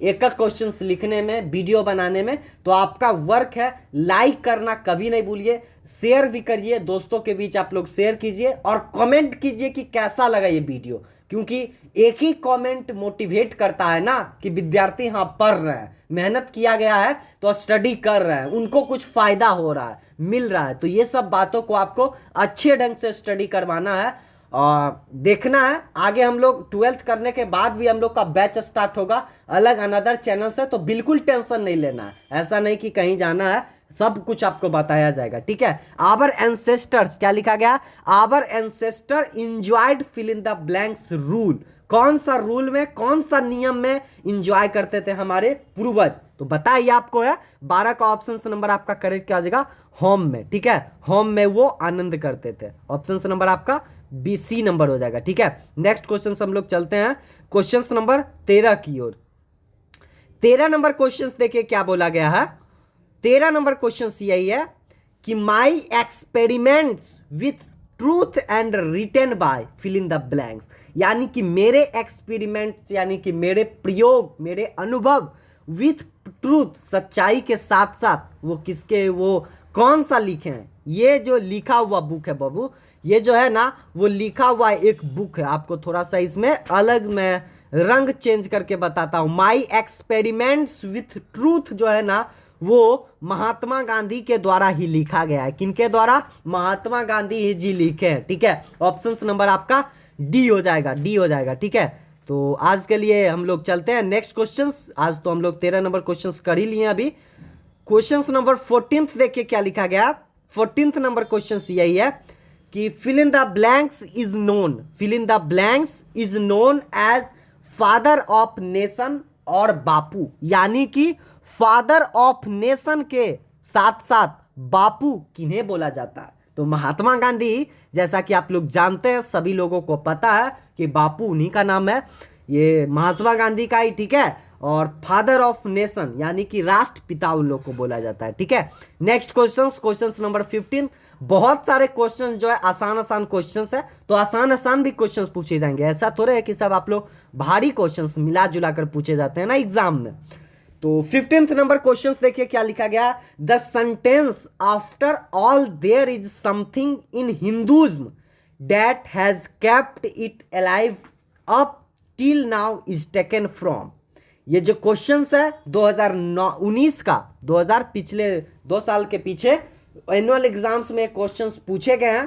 एक क्वेश्चंस लिखने में, वीडियो बनाने में। तो आपका वर्क है, लाइक करना कभी नहीं भूलिए, शेयर भी करिए, दोस्तों के बीच आप लोग शेयर कीजिए और कमेंट कीजिए कि कैसा लगा ये वीडियो, क्योंकि एक ही कमेंट मोटिवेट करता है ना कि विद्यार्थी हाँ पढ़ रहे हैं, मेहनत किया गया है तो स्टडी कर रहे हैं, उनको कुछ फायदा हो रहा है, मिल रहा है। तो ये सब बातों को आपको अच्छे ढंग से स्टडी करवाना है और देखना है। आगे हम लोग 12th करने के बाद भी हम लोग का बैच स्टार्ट होगा अलग अनदर चैनल से, तो बिल्कुल टेंशन नहीं लेना है, ऐसा नहीं कि कहीं जाना है, सब कुछ आपको बताया जाएगा, ठीक है। आवर एंसेस्टर्स, क्या लिखा गया? Our ancestor enjoyed fill in the blanks rule. कौन सा रूल में, कौन सा नियम में इंजॉय करते थे हमारे पूर्वज? तो बताइए आपको है। 12 का ऑप्शन नंबर आपका करेक्ट क्या हो जाएगा? होम में, ठीक है, होम में वो आनंद करते थे। ऑप्शन नंबर आपका बी सी नंबर हो जाएगा, ठीक है। नेक्स्ट क्वेश्चन हम लोग चलते हैं क्वेश्चन नंबर 13 की ओर। 13 नंबर क्वेश्चन देखिए क्या बोला गया है। 13 नंबर क्वेश्चन यही है कि my experiments with truth and written by fill in the blanks. यानी कि मेरे एक्सपेरिमेंट्स, यानी कि मेरे प्रयोग, मेरे अनुभव विथ ट्रूथ, सच्चाई के साथ साथ, वो किसके, वो कौन सा लिखे हैं? ये जो लिखा हुआ बुक है बाबू, ये जो है ना वो लिखा हुआ एक बुक है। आपको थोड़ा सा इसमें अलग मैं रंग चेंज करके बताता हूं। माई एक्सपेरिमेंट्स विथ ट्रूथ जो है ना वो महात्मा गांधी के द्वारा ही लिखा गया है। किनके द्वारा? महात्मा गांधी ही जी लिखे हैं, ठीक है। ऑप्शन नंबर आपका डी हो जाएगा, डी हो जाएगा, ठीक है। तो आज के लिए हम लोग चलते हैं नेक्स्ट क्वेश्चंस। आज तो हम लोग 13 नंबर क्वेश्चंस कर ही लिए अभी। क्वेश्चन नंबर 14 देखिए क्या लिखा गया। 14 नंबर क्वेश्चन यही है कि fill in the blanks is known, fill in the blanks is known as father of nation और बापू। यानी कि फादर ऑफ नेशन के साथ साथ बापू किन्हें बोला जाता है? तो महात्मा गांधी, जैसा कि आप लोग जानते हैं, सभी लोगों को पता है कि बापू उन्हीं का नाम है, ये महात्मा गांधी का ही, ठीक है। और फादर ऑफ नेशन यानी कि राष्ट्रपिता उन लोग को बोला जाता है, ठीक है। Next question number 15। बहुत सारे क्वेश्चन जो है आसान आसान क्वेश्चंस है, तो आसान आसान भी क्वेश्चंस पूछे जाएंगे। ऐसा थोड़े है कि सब आप लोग भारी क्वेश्चंस मिला जुला कर पूछे जाते हैं ना एग्जाम में। तो 15th नंबर क्वेश्चंस देखिए क्या लिखा गया। The sentence after all there is something in Hinduism that has kept it alive up till now is taken from. ये जो क्वेश्चंस है 2019 का, 2000 पिछले 2 साल के पीछे एनुअल एग्जाम्स में क्वेश्चंस पूछे गए हैं।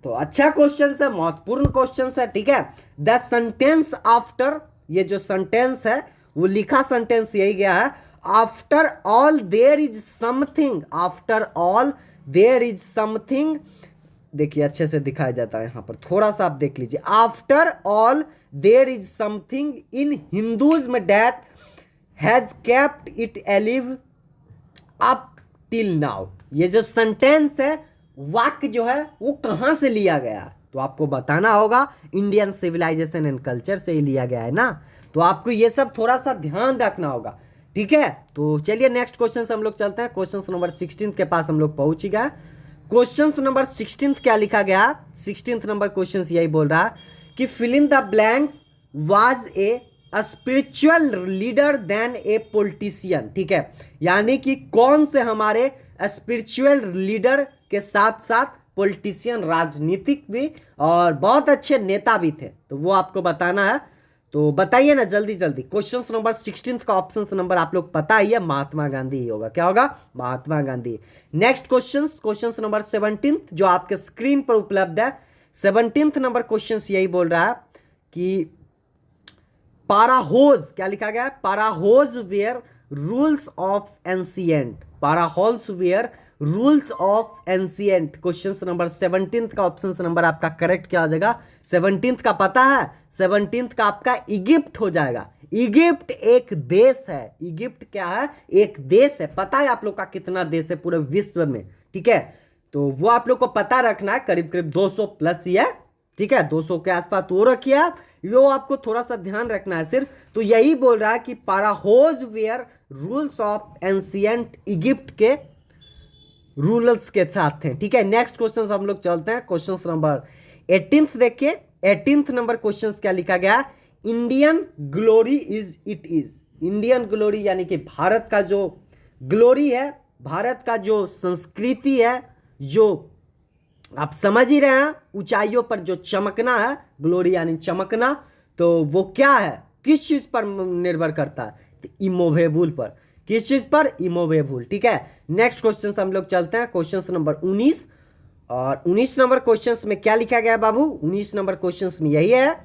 तो अच्छा क्वेश्चंस है, महत्वपूर्ण क्वेश्चंस है, ठीक है। द सेंटेंस आफ्टर, ये जो सेंटेंस है वो लिखा सेंटेंस यही गया है, after all there is something, after all there is something. देखिए अच्छे से दिखाया जाता है यहां पर, थोड़ा सा आप देख लीजिए। After all there is something in Hinduism that has kept it alive up till now. ये जो सेंटेंस है, वाक्य जो है वो कहां से लिया गया? तो आपको बताना होगा, इंडियन सिविलाइजेशन एंड कल्चर से ही लिया गया है ना। तो आपको ये सब थोड़ा सा ध्यान रखना होगा, ठीक है। तो चलिए नेक्स्ट क्वेश्चन से हम लोग चलते हैं। क्वेश्चन नंबर 16 के पास हम लोग पहुंच ही गए। क्वेश्चन नंबर 16 क्या लिखा गया? 16 नंबर क्वेश्चन यही बोल रहा है कि fill in the blanks was a spiritual leader then a politician, ठीक है, यानी कि कौन से हमारे स्पिरिचुअल लीडर के साथ साथ पॉलिटिशियन, राजनीतिक भी और बहुत अच्छे नेता भी थे, तो वो आपको बताना है। तो बताइए ना जल्दी जल्दी। क्वेश्चन नंबर 16 का ऑप्शन नंबर आप लोग पता ही है, महात्मा गांधी ही होगा। क्या होगा? Mahatma Gandhi. Next question number 17 जो आपके स्क्रीन पर उपलब्ध है। 17 नंबर क्वेश्चन यही बोल रहा है कि पाराहोज, क्या लिखा गया है? Pharaohs were rulers of ancient, pharaohs were rulers of ancient. Question number 17 का ऑप्शन नंबर आपका करेक्ट क्या हो जाएगा? 17 का पता है? 17 का आपका इजिप्ट हो जाएगा। इजिप्ट एक देश है। इजिप्ट क्या है? एक देश है। पता है आप लोग का कितना देश है पूरे विश्व में? ठीक है, तो वो आप लोग को पता रखना है। करीब करीब 200 प्लस ही है, ठीक है, 200 के आसपास वो रखिए, यो आपको थोड़ा सा ध्यान रखना है सिर्फ। तो यही बोल रहा है कि pharaohs were rulers of ancient Egypt के रूलर्स के साथ थे, ठीक है। नेक्स्ट क्वेश्चन हम लोग चलते हैं। क्वेश्चन नंबर 18 देखिए। 18 नंबर क्वेश्चन क्या लिखा गया? Indian glory is it is. Indian glory यानी कि भारत का जो ग्लोरी है, भारत का जो संस्कृति है, जो आप समझ ही रहे हैं, ऊंचाइयों पर जो चमकना है, ग्लोरी यानी चमकना, तो वो क्या है? किस चीज पर निर्भर करता है? इमोवेबल पर। किस चीज पर? इमोवेबल, ठीक है। नेक्स्ट क्वेश्चन हम लोग चलते हैं। क्वेश्चन नंबर 19, और 19 नंबर क्वेश्चन में क्या लिखा गया है बाबू? 19 नंबर क्वेश्चन में यही है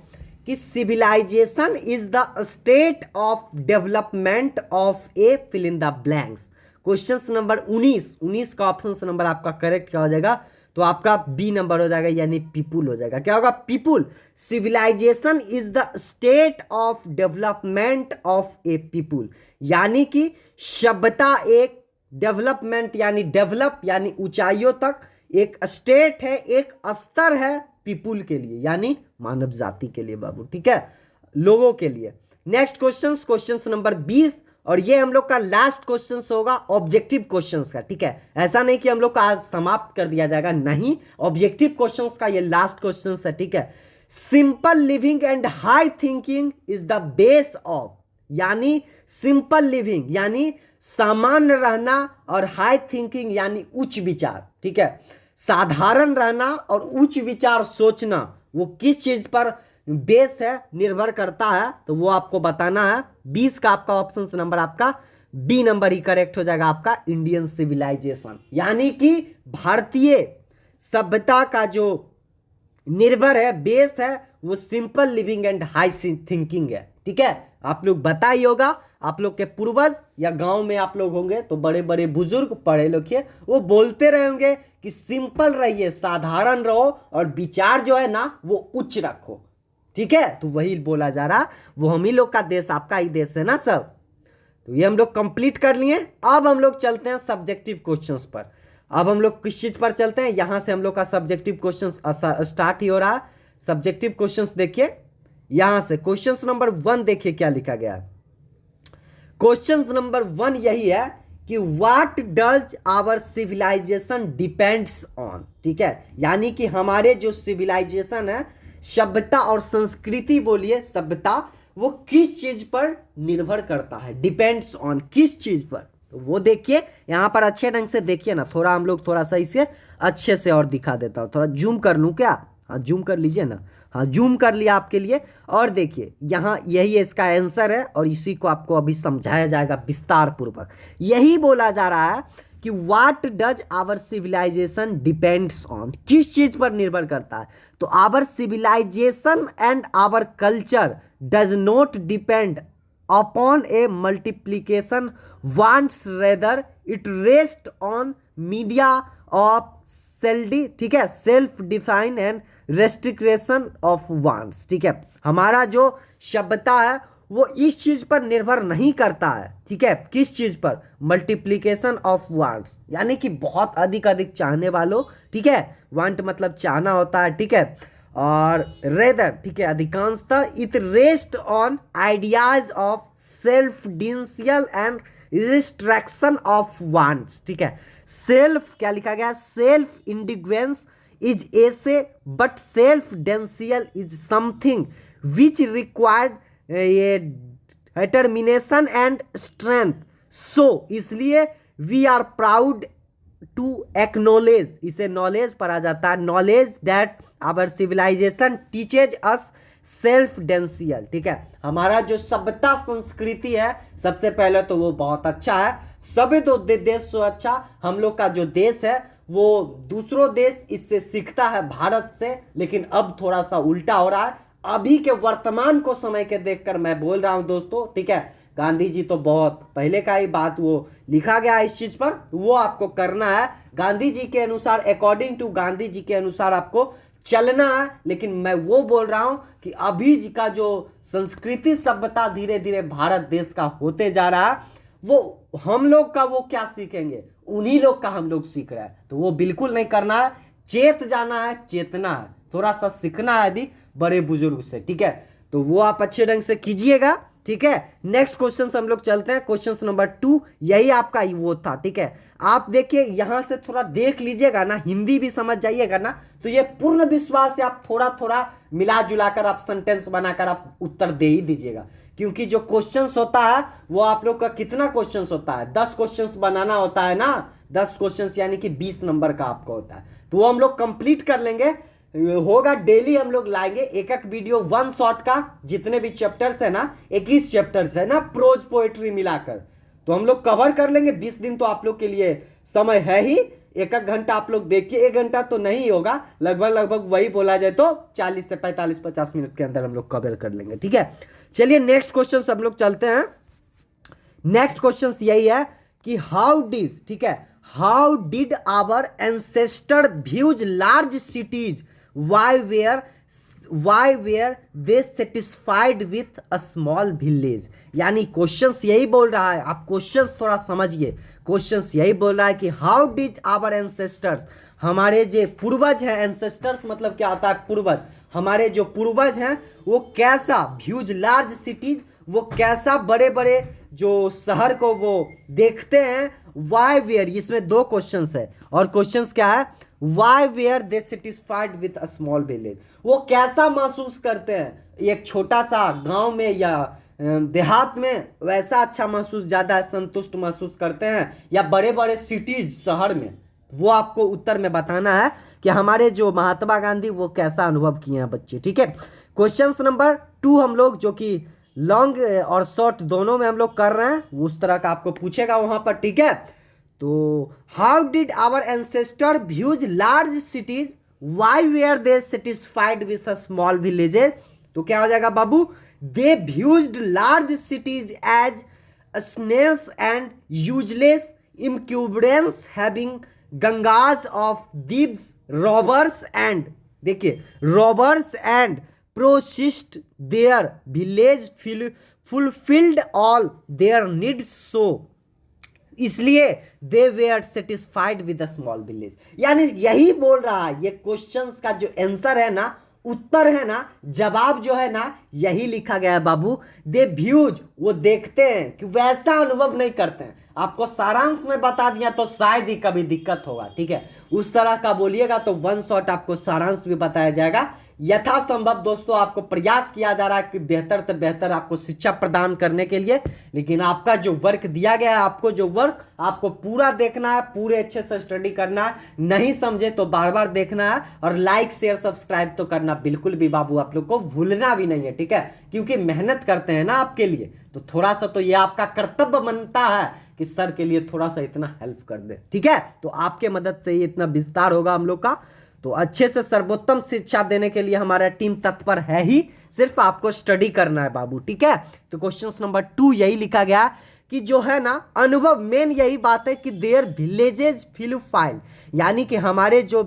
कि civilization is the state of development of a fill in the blanks. Question number 19 का ऑप्शन नंबर आपका करेक्ट क्या हो जाएगा? तो आपका बी नंबर हो जाएगा, यानी पीपुल हो जाएगा। क्या होगा? People. Civilization is the state of development of a people, यानी कि सभ्यता एक डेवलपमेंट यानी डेवलप यानी ऊंचाइयों तक एक स्टेट है, एक स्तर है पीपुल के लिए, यानी मानव जाति के लिए बाबू, ठीक है, लोगों के लिए। नेक्स्ट क्वेश्चन नंबर 20, और ये हम लोग का लास्ट क्वेश्चन होगा ऑब्जेक्टिव क्वेश्चंस का, ठीक है। ऐसा नहीं कि हम लोग का आज समाप्त कर दिया जाएगा, नहीं, ऑब्जेक्टिव क्वेश्चंस का ये लास्ट क्वेश्चन है, ठीक है। Simple living and high thinking is the base of, यानी सिंपल लिविंग यानी सामान्य रहना, और हाई थिंकिंग यानी उच्च विचार, ठीक है। साधारण रहना और उच्च विचार सोचना, वो किस चीज पर बेस है, निर्भर करता है, तो वो आपको बताना है। 20 का आपका ऑप्शन नंबर आपका बी नंबर ही करेक्ट हो जाएगा, आपका इंडियन सिविलाइजेशन, यानी कि भारतीय सभ्यता का जो निर्भर है, बेस है, वो simple living and high thinking है, ठीक है। आप लोग बता ही होगा, आप लोग के पूर्वज या गांव में आप लोग होंगे तो बड़े बड़े बुजुर्ग पढ़े लिखे वो बोलते रहे होंगे कि सिंपल रहिए, साधारण रहो, और विचार जो है ना वो उच्च रखो, ठीक है। तो वही बोला जा रहा, वो हम ही लोग का देश, आपका ही देश है ना सब। तो ये हम लोग कंप्लीट कर लिए। अब हम लोग चलते हैं सब्जेक्टिव क्वेश्चंस पर। अब हम लोग किस चीज पर चलते हैं? यहां से हम लोग का सब्जेक्टिव क्वेश्चंस स्टार्ट ही हो रहा है। सब्जेक्टिव क्वेश्चंस देखिए, यहां से क्वेश्चन नंबर 1 देखिए क्या लिखा गया है। क्वेश्चन नंबर 1 यही है कि what does our civilization depends on, ठीक है, यानी कि हमारे जो सिविलाइजेशन है, सभ्यता और संस्कृति, बोलिए सभ्यता, वो किस चीज पर निर्भर करता है? डिपेंड्स ऑन किस चीज पर? तो वो देखिए यहां पर अच्छे ढंग से देखिए ना, थोड़ा हम लोग थोड़ा सा इसे अच्छे से और दिखा देता हूं। थोड़ा जूम कर लूं क्या? हाँ जूम कर लीजिए ना। हाँ जूम कर लिया आपके लिए। और देखिए यहाँ यही इसका आंसर है, और इसी को आपको अभी समझाया जाएगा विस्तार पूर्वक। यही बोला जा रहा है कि what does our civilization depends on, किस चीज पर निर्भर करता है? तो our civilization and our culture does not depend upon a multiplication wants, rather it rest on media of सेल्डी, ठीक है, self define and restriction of wants, ठीक है। हमारा जो सभ्यता है वो इस चीज पर निर्भर नहीं करता है, ठीक है। किस चीज पर? मल्टीप्लीकेशन ऑफ वांट्स, यानी कि बहुत अधिक अधिक चाहने वालों, ठीक है, वांट मतलब चाहना होता है, ठीक है। और रेदर, ठीक है, अधिकांशतः it rest on ideas of self denial and restriction of wants, ठीक है। सेल्फ क्या लिखा गया? सेल्फ इंडिग्वेंस इज ऐसे, but self denial is something which required ये डिटर्मिनेशन एंड स्ट्रेंथ। सो इसलिए we are proud to acknowledge, इसे knowledge पढ़ा जाता है, knowledge that our civilization teaches us self denial. ठीक है, हमारा जो सभ्यता संस्कृति है सबसे पहले तो वो बहुत अच्छा है, सभी तो देश से अच्छा। हम लोग का जो देश है वो दूसरों देश इससे सीखता है भारत से, लेकिन अब थोड़ा सा उल्टा हो रहा है। अभी के वर्तमान को समय के देखकर मैं बोल रहा हूं दोस्तों। ठीक है, गांधी जी तो बहुत पहले का ही बात वो लिखा गया है इस चीज पर, वो आपको करना है गांधी जी के अनुसार, अकॉर्डिंग टू गांधी जी के अनुसार आपको चलना है। लेकिन मैं वो बोल रहा हूं कि अभी का जो संस्कृति सभ्यता धीरे धीरे भारत देश का होते जा रहा है, वो हम लोग का वो क्या सीखेंगे, उन्हीं लोग का हम लोग सीख रहे हैं, तो वो बिल्कुल नहीं करना है। चेत जाना है, चेतना है, थोड़ा सा सीखना है अभी बड़े बुजुर्ग से। ठीक है, तो वो आप अच्छे ढंग से कीजिएगा। ठीक है, नेक्स्ट क्वेश्चन हम लोग चलते हैं, क्वेश्चन नंबर 2, यही आपका वो था। ठीक है, आप देखिए यहां से थोड़ा देख लीजिएगा ना, हिंदी भी समझ जाइएगा ना, तो ये पूर्ण विश्वास से आप थोड़ा थोड़ा मिला जुलाकर आप सेंटेंस बनाकर आप उत्तर दे ही दीजिएगा। क्योंकि जो क्वेश्चंस होता है वो आप लोग का कितना क्वेश्चंस होता है, 10 क्वेश्चंस बनाना होता है ना, 10 क्वेश्चंस यानी कि 20 नंबर का आपका होता है, तो वो हम लोग कंप्लीट कर लेंगे। होगा डेली हम लोग लाएंगे एक एक वीडियो, वन शॉट का, जितने भी चैप्टर्स है ना, 21 चैप्टर्स है ना प्रोज पोएट्री मिलाकर, तो हम लोग कवर कर लेंगे। 20 दिन तो आप लोग के लिए समय है ही, एक एक घंटा आप लोग देखिए, 1 घंटा तो नहीं होगा, लगभग वही बोला जाए तो 40 से 45-50 मिनट के अंदर हम लोग कवर कर लेंगे। ठीक है, चलिए नेक्स्ट क्वेश्चन हम लोग चलते हैं। नेक्स्ट क्वेश्चन यही है कि हाउ डिज, ठीक है, how did our ancestor views large cities, why were they satisfied with a small village। यानी क्वेश्चंस यही बोल रहा है, आप क्वेश्चंस थोड़ा समझिए, क्वेश्चंस यही बोल रहा है कि हाउ डिड आवर एंसेस्टर्स, हमारे जो पूर्वज हैं, एंसेस्टर्स मतलब क्या होता है, पूर्वज, हमारे जो पूर्वज हैं वो कैसा, व्यूज लार्ज सिटीज, वो कैसा बड़े बड़े जो शहर को वो देखते हैं, वाई वेयर, इसमें 2 क्वेश्चंस है, और क्वेश्चंस क्या है, why were they satisfied with a small village, वो कैसा महसूस करते हैं एक छोटा सा गांव में या देहात में, वैसा अच्छा महसूस, ज़्यादा संतुष्ट महसूस करते हैं या बड़े बड़े सिटीज शहर में, वो आपको उत्तर में बताना है कि हमारे जो महात्मा गांधी वो कैसा अनुभव किए हैं बच्चे। ठीक है, क्वेश्चन नंबर 2 हम लोग, जो कि लॉन्ग और शॉर्ट दोनों में हम लोग कर रहे हैं, उस तरह का आपको पूछेगा वहां पर। ठीक है, तो how did our ancestor views large cities, why were they satisfied with a small villages, तो क्या हो जाएगा बाबू, they viewed large cities as snails and useless encumbrances having gangs of thieves robbers and, देखिए रॉबर्स एंड प्रोसिस्ट their village fulfilled all their needs, so इसलिए they were satisfied with the small village. यानी यही बोल रहा है, ये questions का जो आंसर है ना, उत्तर है ना, जवाब जो है ना, यही लिखा गया है बाबू, दे व्यूज, वो देखते हैं कि वैसा अनुभव नहीं करते हैं। आपको सारांश में बता दिया तो शायद ही कभी दिक्कत होगा। ठीक है, उस तरह का बोलिएगा तो वन शॉट आपको सारांश भी बताया जाएगा। यथासंभव दोस्तों आपको प्रयास किया जा रहा है कि बेहतर से बेहतर आपको शिक्षा प्रदान करने के लिए, लेकिन आपका जो वर्क दिया गया है, आपको जो वर्क आपको पूरा देखना है, पूरे अच्छे से स्टडी करना है, नहीं समझे तो बार बार देखना है, और लाइक शेयर सब्सक्राइब तो करना बिल्कुल भी बाबू आप लोग को भूलना भी नहीं है। ठीक है, क्योंकि मेहनत करते हैं ना आपके लिए, तो थोड़ा सा तो ये आपका कर्तव्य बनता है कि सर के लिए थोड़ा सा इतना हेल्प कर दे। ठीक है, तो आपके मदद से ये इतना विस्तार होगा हम लोग का, तो अच्छे से सर्वोत्तम शिक्षा देने के लिए हमारा टीम तत्पर है ही, सिर्फ आपको स्टडी करना है बाबू। ठीक है, तो क्वेश्चन नंबर 2 यही लिखा गया कि जो है ना अनुभव, मेन यही बात है कि देयर विलेजेस फील फाइल, यानी कि हमारे जो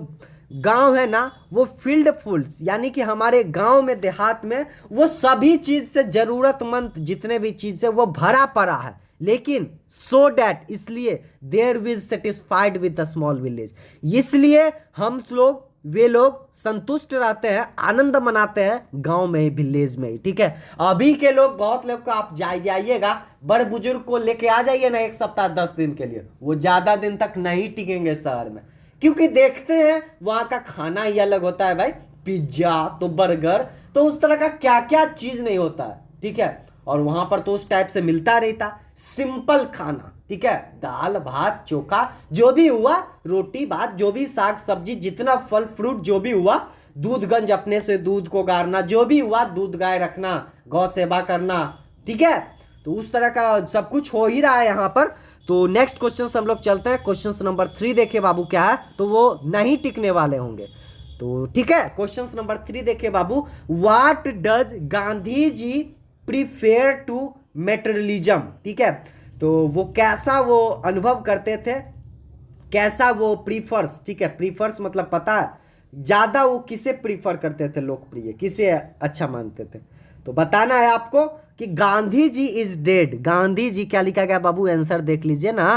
गांव है ना वो फील्ड फुल्स, यानी कि हमारे गांव में देहात में वो सभी चीज से जरूरतमंद जितने भी चीज है वो भरा पड़ा है, लेकिन सो डैट, इसलिए there will satisfied with the small village, इसलिए हम लोग, वे लोग संतुष्ट रहते हैं, आनंद मनाते हैं गांव में ही, विलेज में ही। ठीक है, अभी के लोग, बहुत लोग को आप जाइएगा, बड़े बुजुर्ग को लेके आ जाइए ना 1 सप्ताह 10 दिन के लिए, वो ज्यादा दिन तक नहीं टिकेंगे शहर में, क्योंकि देखते हैं वहां का खाना ही अलग होता है भाई, पिज्जा तो बर्गर तो उस तरह का क्या क्या चीज नहीं होता है, ठीक है, और वहां पर तो उस टाइप से मिलता नहीं था, सिंपल खाना, ठीक है, दाल भात चोखा जो भी हुआ, रोटी भात जो भी, साग सब्जी जितना फल फ्रूट जो भी हुआ, दूधगंज अपने से दूध को गारना, जो भी हुआ, दूध गाय रखना, गौ सेवा करना, ठीक है, तो उस तरह का सब कुछ हो ही रहा है यहाँ पर। तो नेक्स्ट क्वेश्चन हम लोग चलते हैं, क्वेश्चन नंबर 3 देखिए बाबू क्या है, तो वो नहीं टिकने वाले होंगे, तो ठीक है, क्वेश्चन नंबर 3 देखिए बाबू, what does Gandhi ji prefer to materialism, ठीक है, तो वो कैसा वो अनुभव करते थे, कैसा वो प्रीफर्स, ठीक है, प्रीफर्स मतलब पता है ज्यादा वो किसे प्रीफर करते थे, लोकप्रिय किसे अच्छा मानते थे, तो बताना है आपको कि गांधी जी इज डेड, गांधी जी क्या लिखा गया बाबू, आंसर देख लीजिए ना,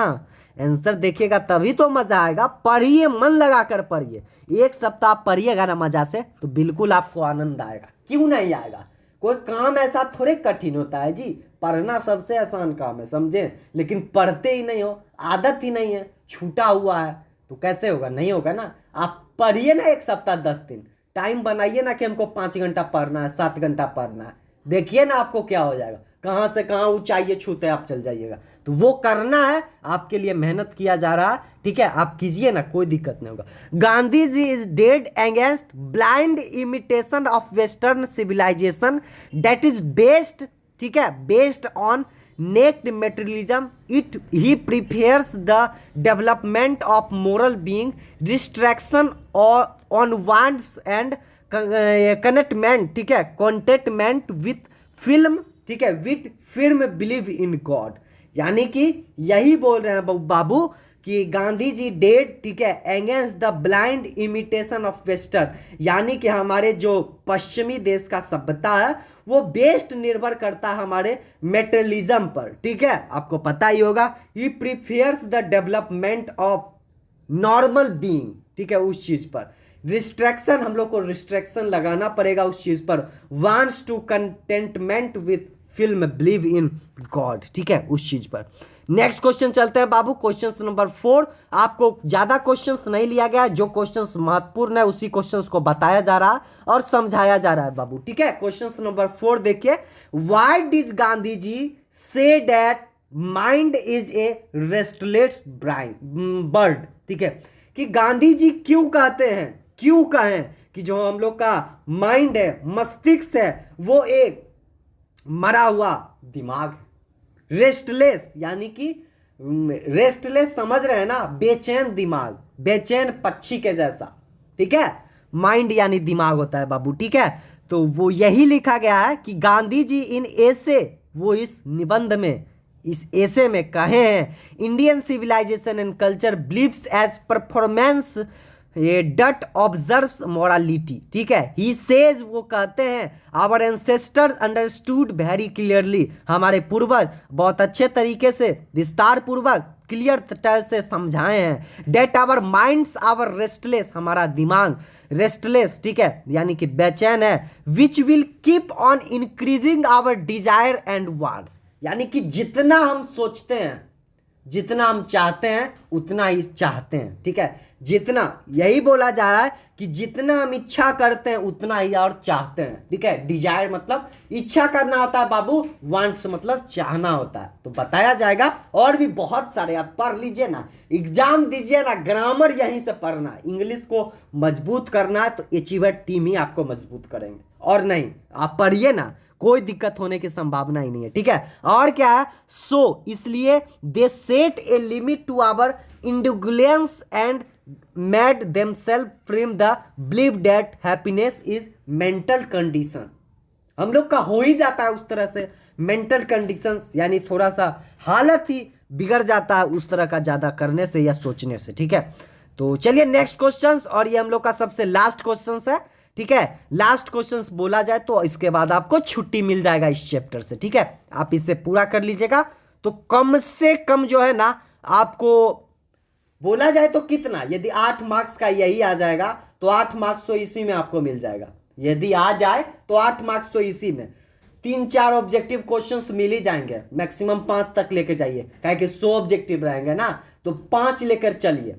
आंसर देखिएगा तभी तो मजा आएगा, पढ़िए, मन लगा कर पढ़िए, एक सप्ताह पढ़िएगा ना मजा से तो बिल्कुल आपको आनंद आएगा, क्यों नहीं आएगा, कोई काम ऐसा थोड़े कठिन होता है जी, पढ़ना सबसे आसान काम है, समझे, लेकिन पढ़ते ही नहीं हो, आदत ही नहीं है, छूटा हुआ है, तो कैसे होगा, नहीं होगा ना, आप पढ़िए ना, एक सप्ताह 10 दिन टाइम बनाइए ना कि हमको 5 घंटा पढ़ना है, 7 घंटा पढ़ना है, देखिए ना आपको क्या हो जाएगा, कहां से कहां ऊंचाई छूते आप चल जाइएगा, तो वो करना है, आपके लिए मेहनत किया जा रहा है, ठीक है, आप कीजिए ना, कोई दिक्कत नहीं होगा। Gandhi ji is dead against blind imitation of western civilization that is based, ठीक है, based on naked materialism, it he prefers the development of moral being, distraction on wants and contentment, ठीक है, कॉन्टेटमेंट विथ फिल्म, ठीक है, with film believe in God, यानी कि यही बोल रहे हैं बाबू कि गांधी जी डेड, ठीक है, against the blind imitation of western, यानी कि हमारे जो पश्चिमी देश का सभ्यता है वो बेस्ड निर्भर करता है हमारे मेटेरियलिज्म पर, ठीक है, आपको पता ही होगा, he prefers the development of normal being, ठीक है, उस चीज पर रिस्ट्रिक्शन, हम लोग को रिस्ट्रिक्शन लगाना पड़ेगा उस चीज पर, wants to contentment with film believe in God, ठीक है, उस चीज पर। नेक्स्ट क्वेश्चन चलते हैं बाबू, क्वेश्चन नंबर 4, आपको ज्यादा क्वेश्चंस नहीं लिया गया, जो क्वेश्चंस महत्वपूर्ण है उसी क्वेश्चंस को बताया जा रहा है और समझाया जा रहा है बाबू, ठीक है, क्वेश्चन नंबर 4 देखिए, why did Gandhi ji say that mind is a restless bird, ठीक है, कि गांधी जी क्यों कहते हैं, क्यों कहें कि जो हम लोग का माइंड है, मस्तिष्क है, वो एक मरा हुआ दिमाग है, रेस्टलेस, यानी कि रेस्टलेस समझ रहे हैं ना, बेचैन दिमाग, बेचैन पक्षी के जैसा, ठीक है, माइंड यानी दिमाग होता है बाबू, ठीक है, तो वो यही लिखा गया है कि गांधी जी इन ऐसे, वो इस निबंध में, इस ऐसे में कहे हैं, Indian civilization and culture believes as performance ये डट ऑब्जर्व्स मोरालिटी, ठीक है, ही सेज, वो कहते हैं, our ancestors understood very clearly, हमारे पूर्वज बहुत अच्छे तरीके से विस्तार पूर्वक क्लियर तरह से समझाए हैं, that our minds our restless, हमारा दिमाग रेस्टलेस, ठीक है, यानी कि बेचैन है, which will keep on increasing our desire and wants, यानी कि जितना हम सोचते हैं, जितना हम चाहते हैं उतना ही चाहते हैं, ठीक है, जितना, यही बोला जा रहा है कि जितना हम इच्छा करते हैं उतना ही और चाहते हैं, ठीक है, डिजायर मतलब इच्छा करना होता है बाबू, वांट्स मतलब चाहना होता है, तो बताया जाएगा, और भी बहुत सारे आप पढ़ लीजिए ना, एग्जाम दीजिए ना, ग्रामर यहीं से पढ़ना है, इंग्लिश को मजबूत करना है तो अचीवर टीम ही आपको मजबूत करेंगे, और नहीं, आप पढ़िए ना, कोई दिक्कत होने की संभावना ही नहीं है, ठीक है, और क्या है, सो इसलिए they set a limit to our individuals and made themselves from the believe that happiness is mental condition, हम लोग का हो ही जाता है उस तरह से मेंटल कंडीशंस, यानी थोड़ा सा हालत ही बिगड़ जाता है उस तरह का ज्यादा करने से या सोचने से, ठीक है, तो चलिए नेक्स्ट क्वेश्चन, और ये हम लोग का सबसे लास्ट क्वेश्चन है, ठीक है, लास्ट क्वेश्चंस बोला जाए तो इसके बाद आपको छुट्टी मिल जाएगा इस चैप्टर से, ठीक है, आप इसे पूरा कर लीजिएगा, तो कम से कम जो है ना, आपको बोला जाए तो कितना, यदि 8 मार्क्स का यही आ जाएगा तो 8 मार्क्स तो इसी में आपको मिल जाएगा, यदि आ जाए तो 8 मार्क्स तो इसी में, 3-4 ऑब्जेक्टिव क्वेश्चंस मिल ही जाएंगे, मैक्सिमम 5 तक लेके जाइए, क्या कि 100 ऑब्जेक्टिव रहेंगे ना, तो 5 लेकर चलिए,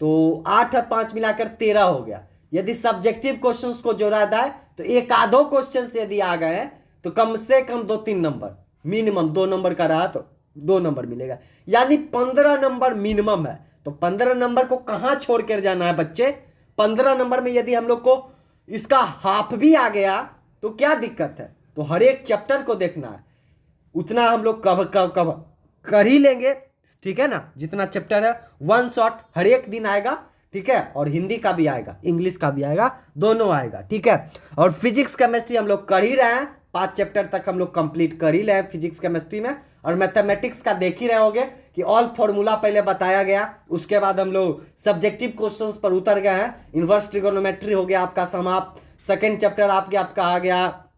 तो 8 और 5 मिलाकर 13 हो गया, यदि सब्जेक्टिव क्वेश्चंस को जोड़ा जाए तो एक आधो क्वेश्चन यदि आ गए तो कम से कम 2-3 नंबर, मिनिमम 2 नंबर का रहा तो 2 नंबर मिलेगा, यानी 15 नंबर मिनिमम है। तो 15 नंबर को कहां छोड़ कर जाना है बच्चे? 15 नंबर में यदि हम लोग को इसका हाफ भी आ गया तो क्या दिक्कत है? तो हर एक चैप्टर को देखना है, उतना हम लोग कवर कर ही लेंगे, ठीक है ना। जितना चैप्टर है वन शॉट हर एक दिन आएगा, ठीक है। और हिंदी का भी आएगा, इंग्लिश का भी आएगा, दोनों आएगा, ठीक है। और फिजिक्स केमिस्ट्री हम लोग कर ही रहे हैं, 5 चैप्टर तक हम लोग कंप्लीट कर ही रहे हैं फिजिक्स केमिस्ट्री में। और मैथमेटिक्स का देख ही रहे होंगे कि ऑल फॉर्मूला पहले बताया गया, उसके बाद हम लोग सब्जेक्टिव क्वेश्चंस पर उतर गए हैं। इन्वर्स ट्रिगोनोमेट्री हो गया आपका समाप्त, सेकेंड चैप्टर आपका आ गया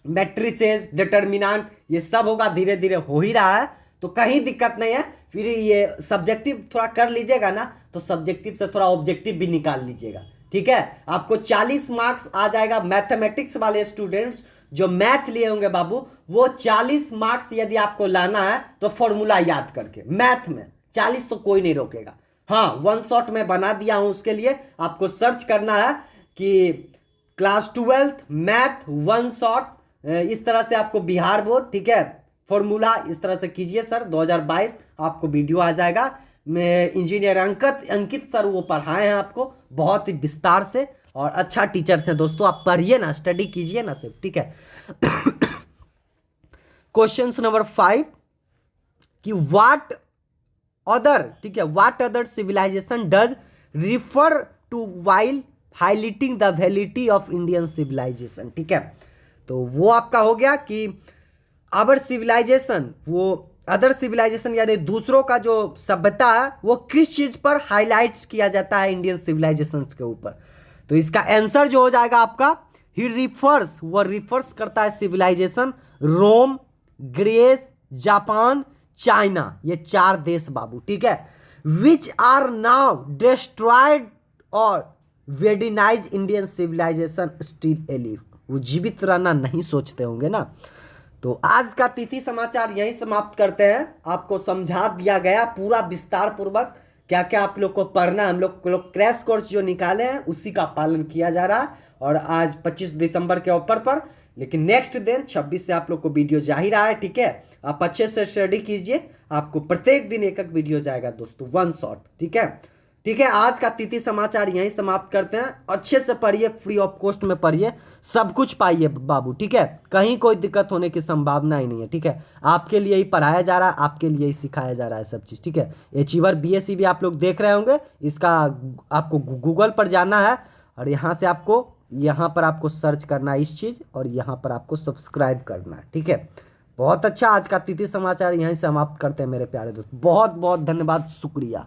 मैट्रिसेस, डिटर्मिनेंट, ये सब होगा, धीरे धीरे हो ही रहा है, तो कहीं दिक्कत नहीं है। फिर ये सब्जेक्टिव थोड़ा कर लीजिएगा ना, तो सब्जेक्टिव से थोड़ा ऑब्जेक्टिव भी निकाल लीजिएगा, ठीक है। आपको 40 मार्क्स आ जाएगा। मैथमेटिक्स वाले स्टूडेंट्स जो मैथ लिए होंगे बाबू, वो 40 मार्क्स यदि आपको लाना है तो फॉर्मूला याद करके, मैथ में 40 तो कोई नहीं रोकेगा। हाँ, वन शॉट में बना दिया हूं, उसके लिए आपको सर्च करना है कि class 12th math one shot, इस तरह से आपको बिहार बोर्ड, ठीक है, फॉर्मूला इस तरह से कीजिए सर 2022, आपको वीडियो आ जाएगा। मैं इंजीनियर अंकित सर वो पढ़ाए हैं आपको बहुत ही विस्तार से, और अच्छा टीचर से दोस्तों, आप पढ़िए ना, स्टडी कीजिए ना सिर्फ, ठीक है। क्वेश्चन नंबर 5 कि व्हाट अदर, ठीक है, what other civilization does refer to while highlighting the वैलिटी ऑफ इंडियन सिविलाइजेशन, ठीक है। तो वो आपका हो गया कि अदर सिविलाइजेशन, वो अदर सिविलाइजेशन यानी दूसरों का जो सभ्यता है वो किस चीज पर हाईलाइट्स किया जाता है इंडियन सिविलाइजेशन के ऊपर। तो इसका आंसर जो हो जाएगा आपका, ही रिफर्स, वो रिफर्स करता है सिविलाइजेशन रोम, ग्रीस, जापान, चाइना, ये 4 देश बाबू, ठीक है, विच आर नाउ डिस्ट्रॉयड और वेडिनाइज इंडियन सिविलाइजेशन स्टिल एलिव। वो जीवित रहना नहीं सोचते होंगे ना। तो आज का तिथि समाचार यहीं समाप्त करते हैं। आपको समझा दिया गया पूरा विस्तार पूर्वक क्या क्या आप लोग को पढ़ना है। हम लोग क्रैश कोर्स जो निकाले हैं उसी का पालन किया जा रहा है, और आज 25 दिसंबर के ऊपर पर, लेकिन नेक्स्ट दिन 26 से आप लोग को वीडियो जा ही रहा है, ठीक है। आप अच्छे से स्टडी कीजिए, आपको प्रत्येक दिन एक एक वीडियो जाएगा दोस्तों, वन शॉट, ठीक है। ठीक है, आज का तिथि समाचार यहीं समाप्त करते हैं। अच्छे से पढ़िए, फ्री ऑफ कॉस्ट में पढ़िए, सब कुछ पाइए बाबू, ठीक है। कहीं कोई दिक्कत होने की संभावना ही नहीं है, ठीक है। आपके लिए ही पढ़ाया जा रहा है, आपके लिए ही सिखाया जा रहा है सब चीज़, ठीक है। अचीवर BSc भी आप लोग देख रहे होंगे, इसका आपको गूगल पर जाना है, और यहाँ से आपको यहाँ पर आपको सर्च करना है इस चीज़, और यहाँ पर आपको सब्सक्राइब करना है, ठीक है। बहुत अच्छा, आज का तिथि समाचार यहीं समाप्त करते हैं मेरे प्यारे दोस्त। बहुत बहुत धन्यवाद, शुक्रिया।